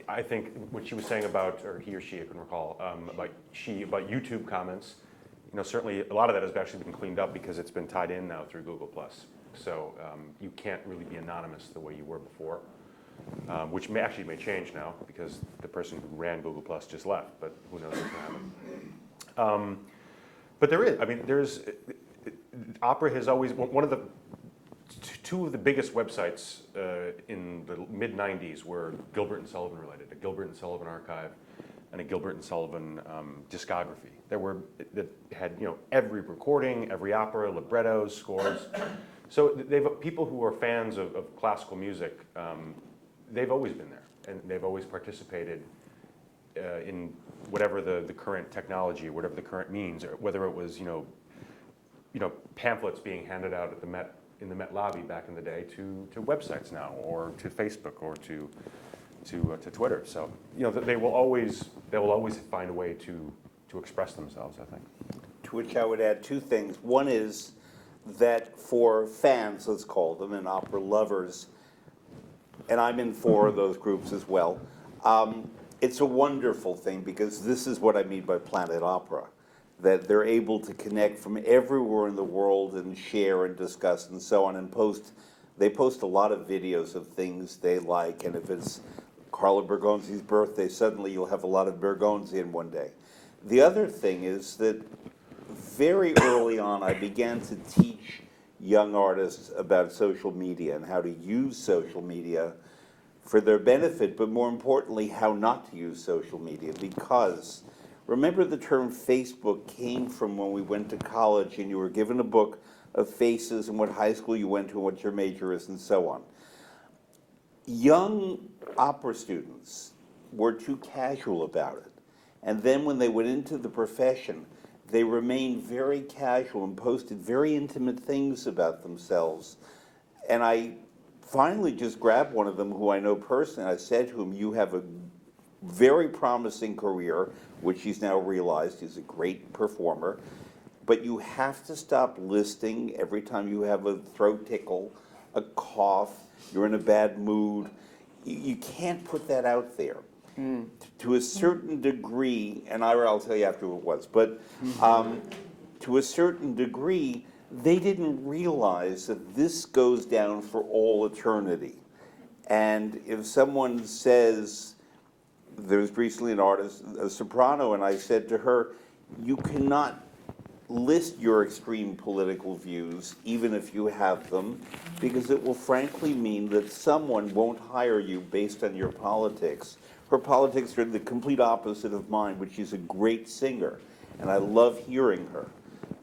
I think what she was saying about, or he or she, I can recall, about YouTube comments. Certainly a lot of that has actually been cleaned up because it's been tied in now through Google Plus. So you can't really be anonymous the way you were before, which may change now because the person who ran Google Plus just left. But who knows what's going to happen? But there's opera has always one of the. Two of the biggest websites in the mid-'90s were Gilbert and Sullivan related, a Gilbert and Sullivan archive and a Gilbert and Sullivan discography. That had every recording, every opera, librettos, scores. So people who are fans of classical music, they've always been there, and they've always participated in whatever the current technology, whatever the current means, or whether it was pamphlets being handed out at the Met. In the Met lobby back in the day to websites now, or to Facebook, or to Twitter. So they will always find a way to express themselves, I think. To which I would add two things. One is that for fans, let's call them, and opera lovers, and I'm in 4 of those groups as well, it's a wonderful thing because this is what I mean by Planet Opera. That they're able to connect from everywhere in the world and share and discuss and so on, and they post a lot of videos of things they like, and if it's Carlo Bergonzi's birthday, suddenly you'll have a lot of Bergonzi in one day. The other thing is that very early on I began to teach young artists about social media and how to use social media for their benefit, but more importantly, how not to use social media, because Remember, the term Facebook came from when we went to college and you were given a book of faces and what high school you went to and what your major is and so on. Young opera students were too casual about it. And then when they went into the profession, they remained very casual and posted very intimate things about themselves. And I finally just grabbed one of them who I know personally. I said to him, "You have a very promising career," which he's now realized he's a great performer, but you have to stop listing every time you have a throat tickle, a cough, you're in a bad mood. You can't put that out there. To a certain degree, and I'll tell you after who it was, but to a certain degree, they didn't realize that this goes down for all eternity. And if someone says, there was recently an artist, a soprano, and I said to her, "You cannot list your extreme political views, even if you have them, because it will frankly mean that someone won't hire you based on your politics." Her politics are the complete opposite of mine, but she's a great singer, and I love hearing her.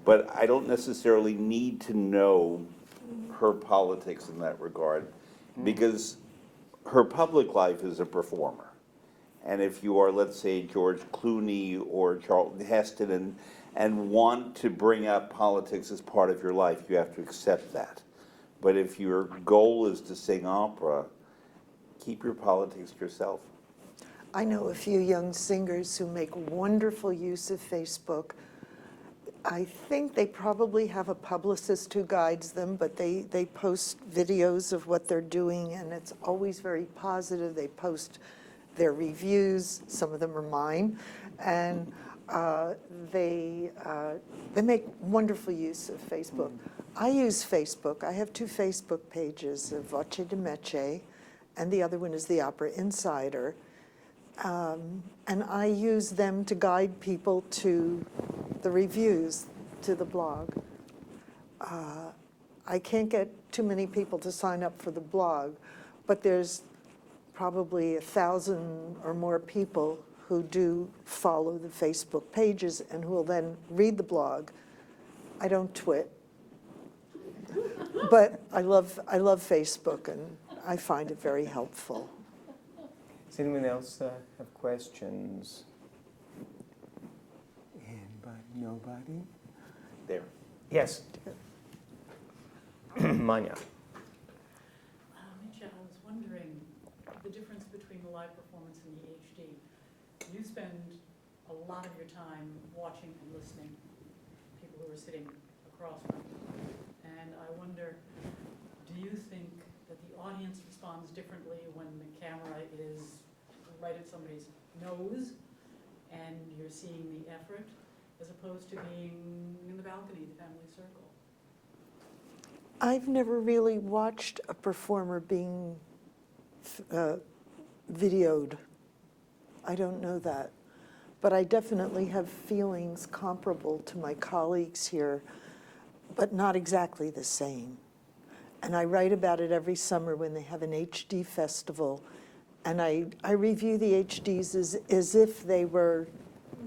But I don't necessarily need to know her politics in that regard, because her public life is a performer. And if you are, let's say, George Clooney or Charlton Heston and want to bring up politics as part of your life, you have to accept that. But if your goal is to sing opera, keep your politics to yourself. I know a few young singers who make wonderful use of Facebook. I think they probably have a publicist who guides them, but they post videos of what they're doing, and it's always very positive. They post their reviews, some of them are mine, and they make wonderful use of Facebook. I use Facebook. I have two Facebook pages, Voce di Mece, and the other one is the Opera Insider. And I use them to guide people to the reviews, to the blog. I can't get too many people to sign up for the blog, but there's probably 1,000 or more people who do follow the Facebook pages and who will then read the blog. I don't twit, but I love Facebook, and I find it very helpful. Does anyone else have questions? Anybody? Nobody? There. Yes. Manya. Mitya, I was wondering the difference between the live performance and the HD. You spend a lot of your time watching and listening to people who are sitting across from you. And I wonder, do you think that the audience responds differently when the camera is right at somebody's nose and you're seeing the effort, as opposed to being in the balcony, the family circle? I've never really watched a performer being videoed. I don't know that. But I definitely have feelings comparable to my colleagues here, but not exactly the same. And I write about it every summer when they have an HD festival. And I review the HDs as if they were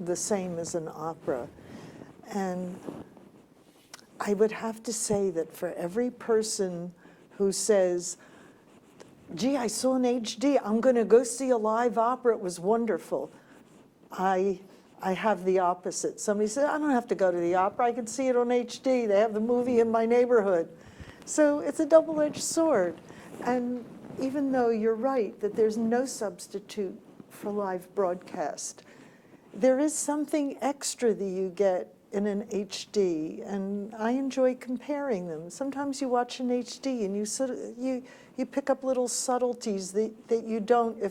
the same as an opera. And I would have to say that for every person who says, "Gee, I saw an HD, I'm going to go see a live opera, it was wonderful," I have the opposite. Somebody said, "I don't have to go to the opera, I can see it on HD, they have the movie in my neighborhood." So it's a double-edged sword. And even though you're right that there's no substitute for live broadcast, there is something extra that you get in an HD, and I enjoy comparing them. Sometimes you watch an HD and you pick up little subtleties that you don't,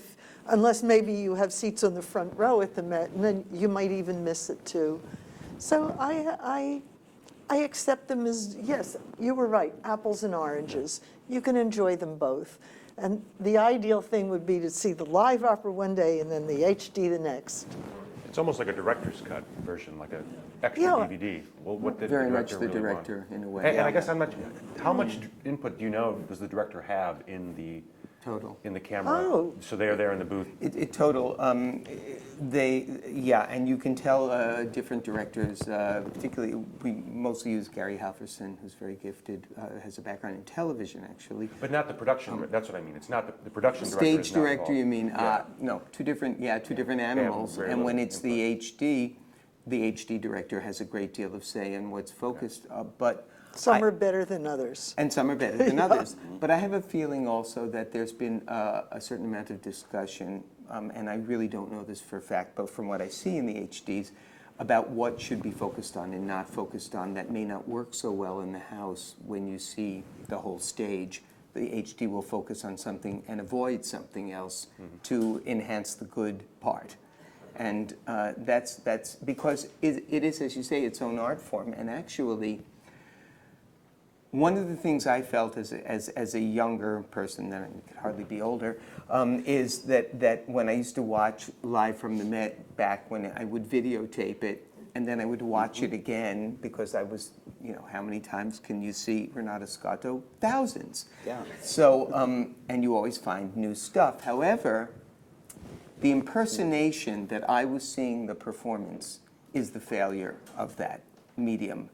unless maybe you have seats on the front row at the Met, and then you might even miss it too. So I accept them as, yes, you were right, apples and oranges. You can enjoy them both. And the ideal thing would be to see the live opera one day and then the HD the next. It's almost like a director's cut version, like an extra Yeah. DVD. Well, what did Very the much director the really want? director, in a way. And I guess I'm not, how much input do you know does the director have in the Total. in the camera. Oh. So they are there in the booth. Total. Yeah, and you can tell different directors, particularly, we mostly use Gary Halverson, who's very gifted, has a background in television, actually. But not the production, that's what I mean. It's not, the production director Stage is not director, you involved. mean? Yeah. No, two different animals. very And when little it's the HD director has a great deal of say in what's focused, but Some are better than others. and some are better than others. But I have a feeling also that there's been a certain amount of discussion, and I really don't know this for a fact, but from what I see in the HDs, about what should be focused on and not focused on that may not work so well in the house when you see the whole stage. The HD will focus on something and avoid something else to enhance the good part. And that's because it is, as you say, its own art form. And actually, one of the things I felt as a younger person, then I could hardly be older, is that when I used to watch Live from the Met back when I would videotape it, and then I would watch it again because I was, how many times can you see Renato Scotto? Thousands. Yeah. So, and you always find new stuff. However, the impersonation that I was seeing the performance is the failure of that medium.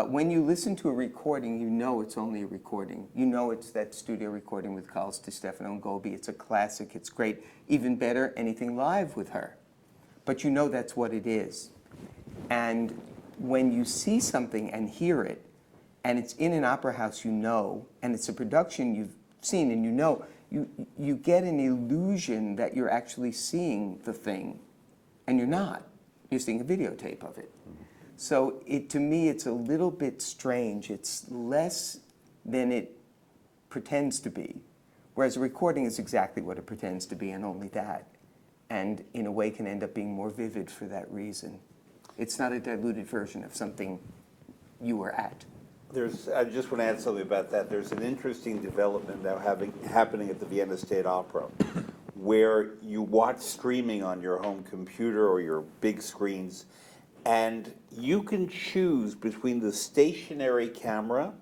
When you listen to a recording, you know it's only a recording. You know it's that studio recording with Carlos DiStefano and Gobi. It's a classic. It's great. Even better, anything live with her. But you know that's what it is. And when you see something and hear it, and it's in an opera house and it's a production you've seen and you get an illusion that you're actually seeing the thing, and you're not. You're seeing a videotape of it. So to me, it's a little bit strange. It's less than it pretends to be, whereas a recording is exactly what it pretends to be and only that, and in a way can end up being more vivid for that reason. It's not a diluted version of something you were at. I just want to add something about that. There's an interesting development now happening at the Vienna State Opera, where you watch streaming on your home computer or your big screens, and you can choose between the stationary camera.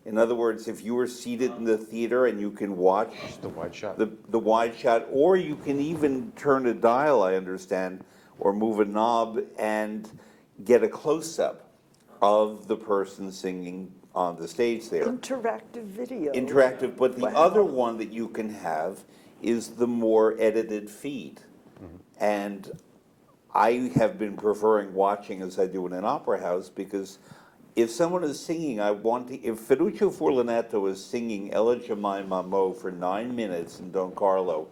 In other words, if you were seated in the theater and you can watch The wide shot. the wide shot, or you can even turn a dial, I understand, or move a knob and get a close-up of the person singing on the stage there. Interactive video. Interactive, but the Wow. other one that you can have is the more edited feed. And I have been preferring watching as I do in an opera house, because if someone is singing, if Ferruccio Furlanetto is singing Ella Jemima Mo for 9 minutes in Don Carlo,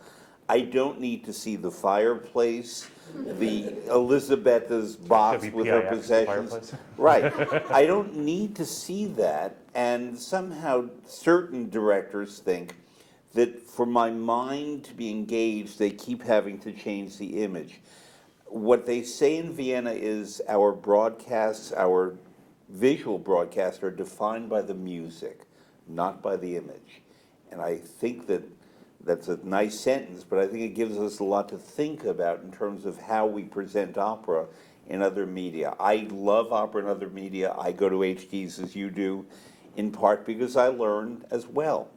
I don't need to see the fireplace, the Elisabetta's box with her WPIX, the possessions. fireplace. Right. I don't need to see that, and somehow certain directors think that for my mind to be engaged, they keep having to change the image. What they say in Vienna is our broadcasts, our visual broadcasts are defined by the music, not by the image. And I think that's a nice sentence, but I think it gives us a lot to think about in terms of how we present opera in other media. I love opera in other media. I go to HDs as you do, in part because I learn as well.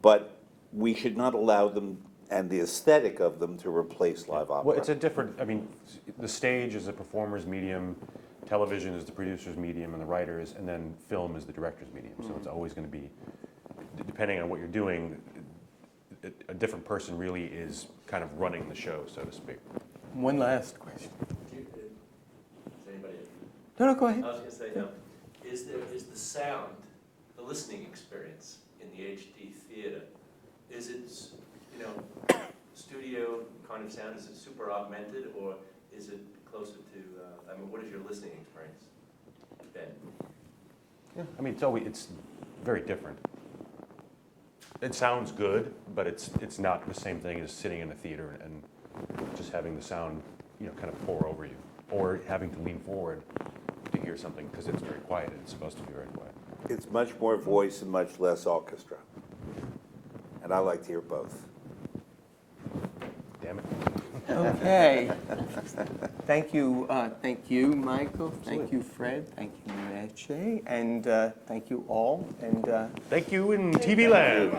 But we should not allow them and the aesthetic of them to replace live opera. Well, it's a different, the stage is a performer's medium, television is the producer's medium and the writer's, and then film is the director's medium. So it's always going to be, depending on what you're doing, a different person really is kind of running the show, so to speak. One last question. Is anybody? No, go ahead. I was going to say, is the sound, the listening experience in the HD theater, is it, studio kind of sound? Is it super augmented, or is it closer to, what is your listening experience then? Yeah, it's very different. It sounds good, but it's not the same thing as sitting in a theater and just having the sound, kind of pour over you, or having to lean forward to hear something because it's very quiet. It's supposed to be very quiet. It's much more voice and much less orchestra. And I like to hear both. Damn it. Okay. Thank you, Michael. Thank you, Fred. Thank you, Meche. And thank you all. And Thank you in TV land.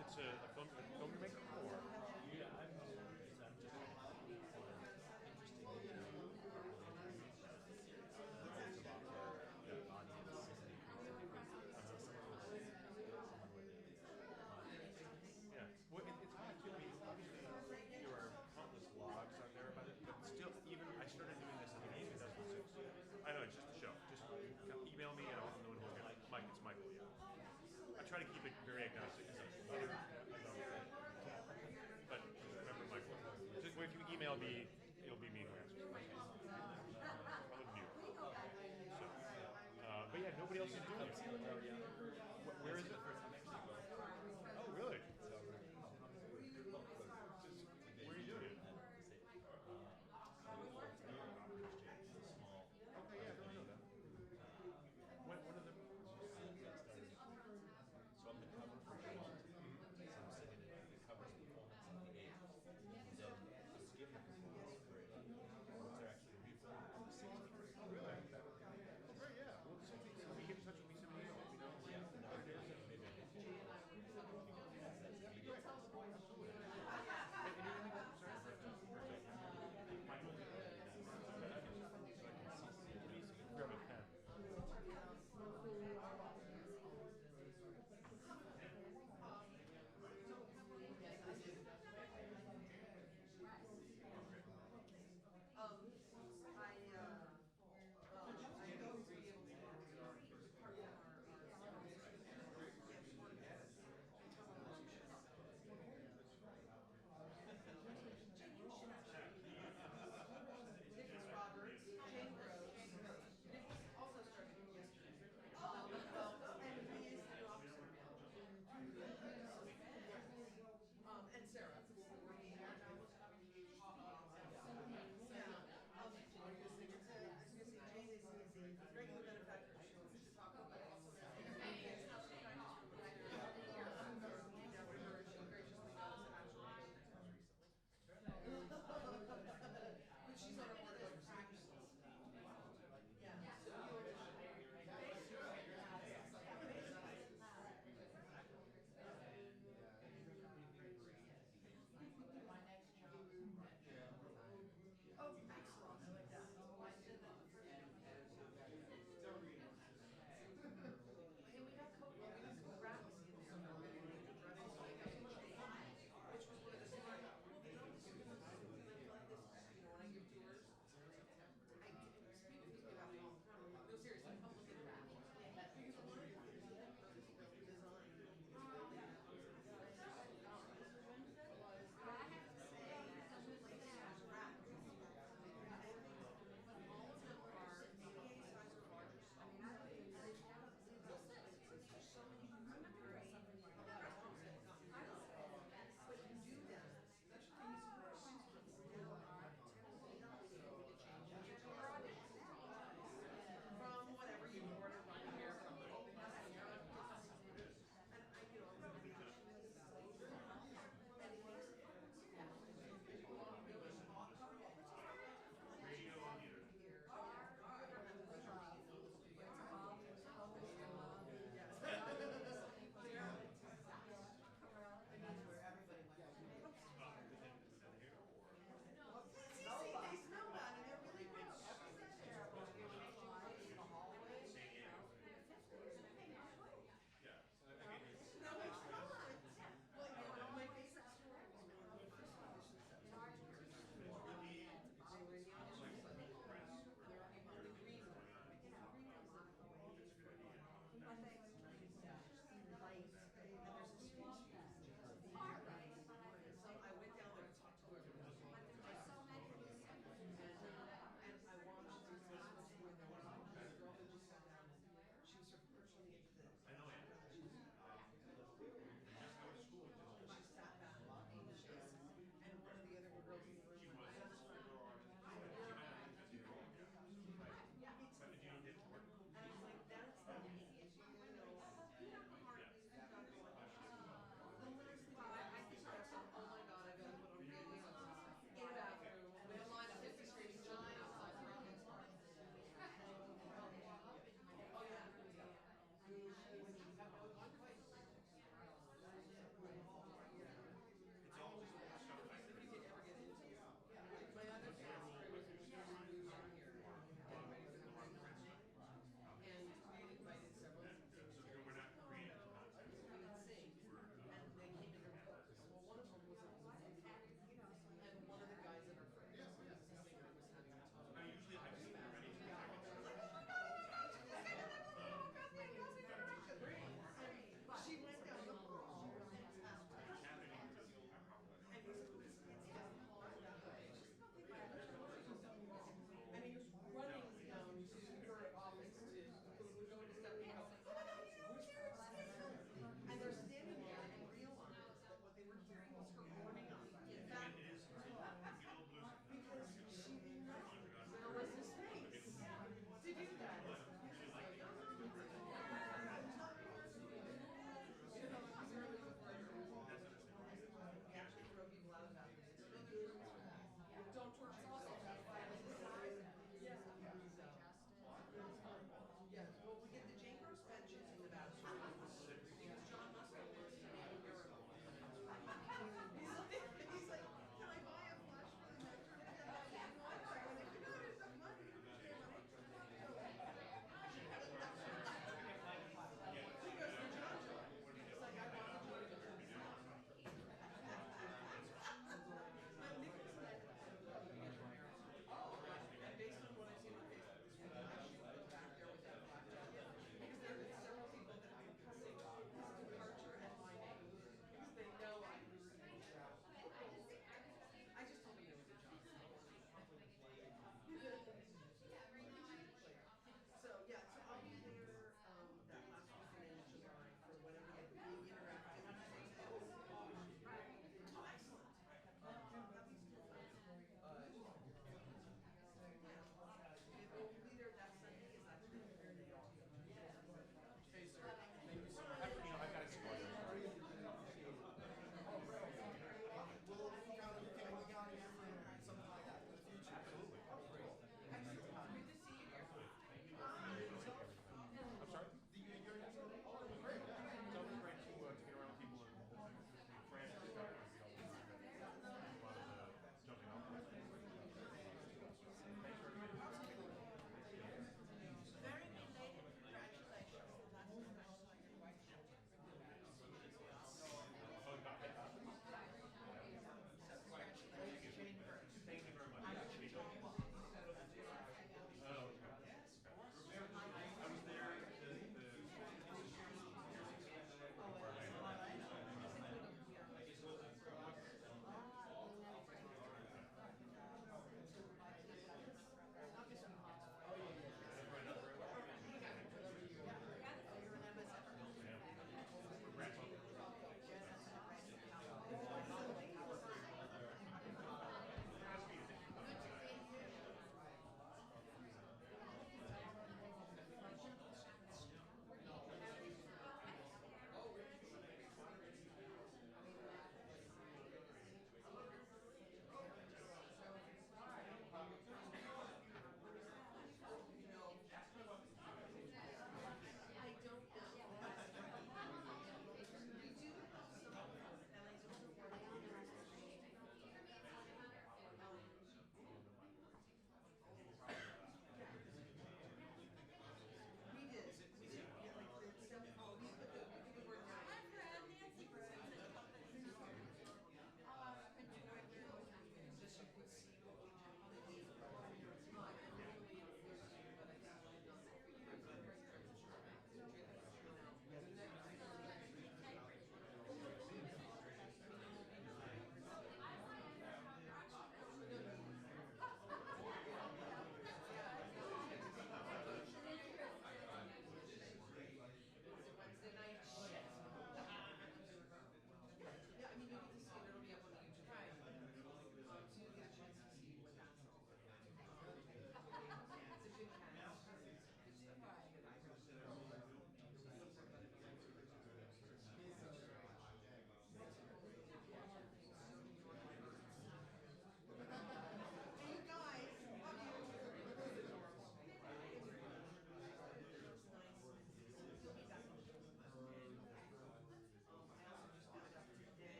it's a film you're making, or? Yeah, I'm just interested in the audience and someone with Yeah, well, it's hard too. I mean, obviously, there are countless blogs out there about it, but still, even I started doing this in 2006. I know, it's just a show. Just email me and I'll know who's going to. Mike, it's Michael, yeah. I try to keep it very agnostic. But just remember Michael. Just, if you email me, it'll be me who answers. I live in New York. So, but yeah, nobody else is doing it.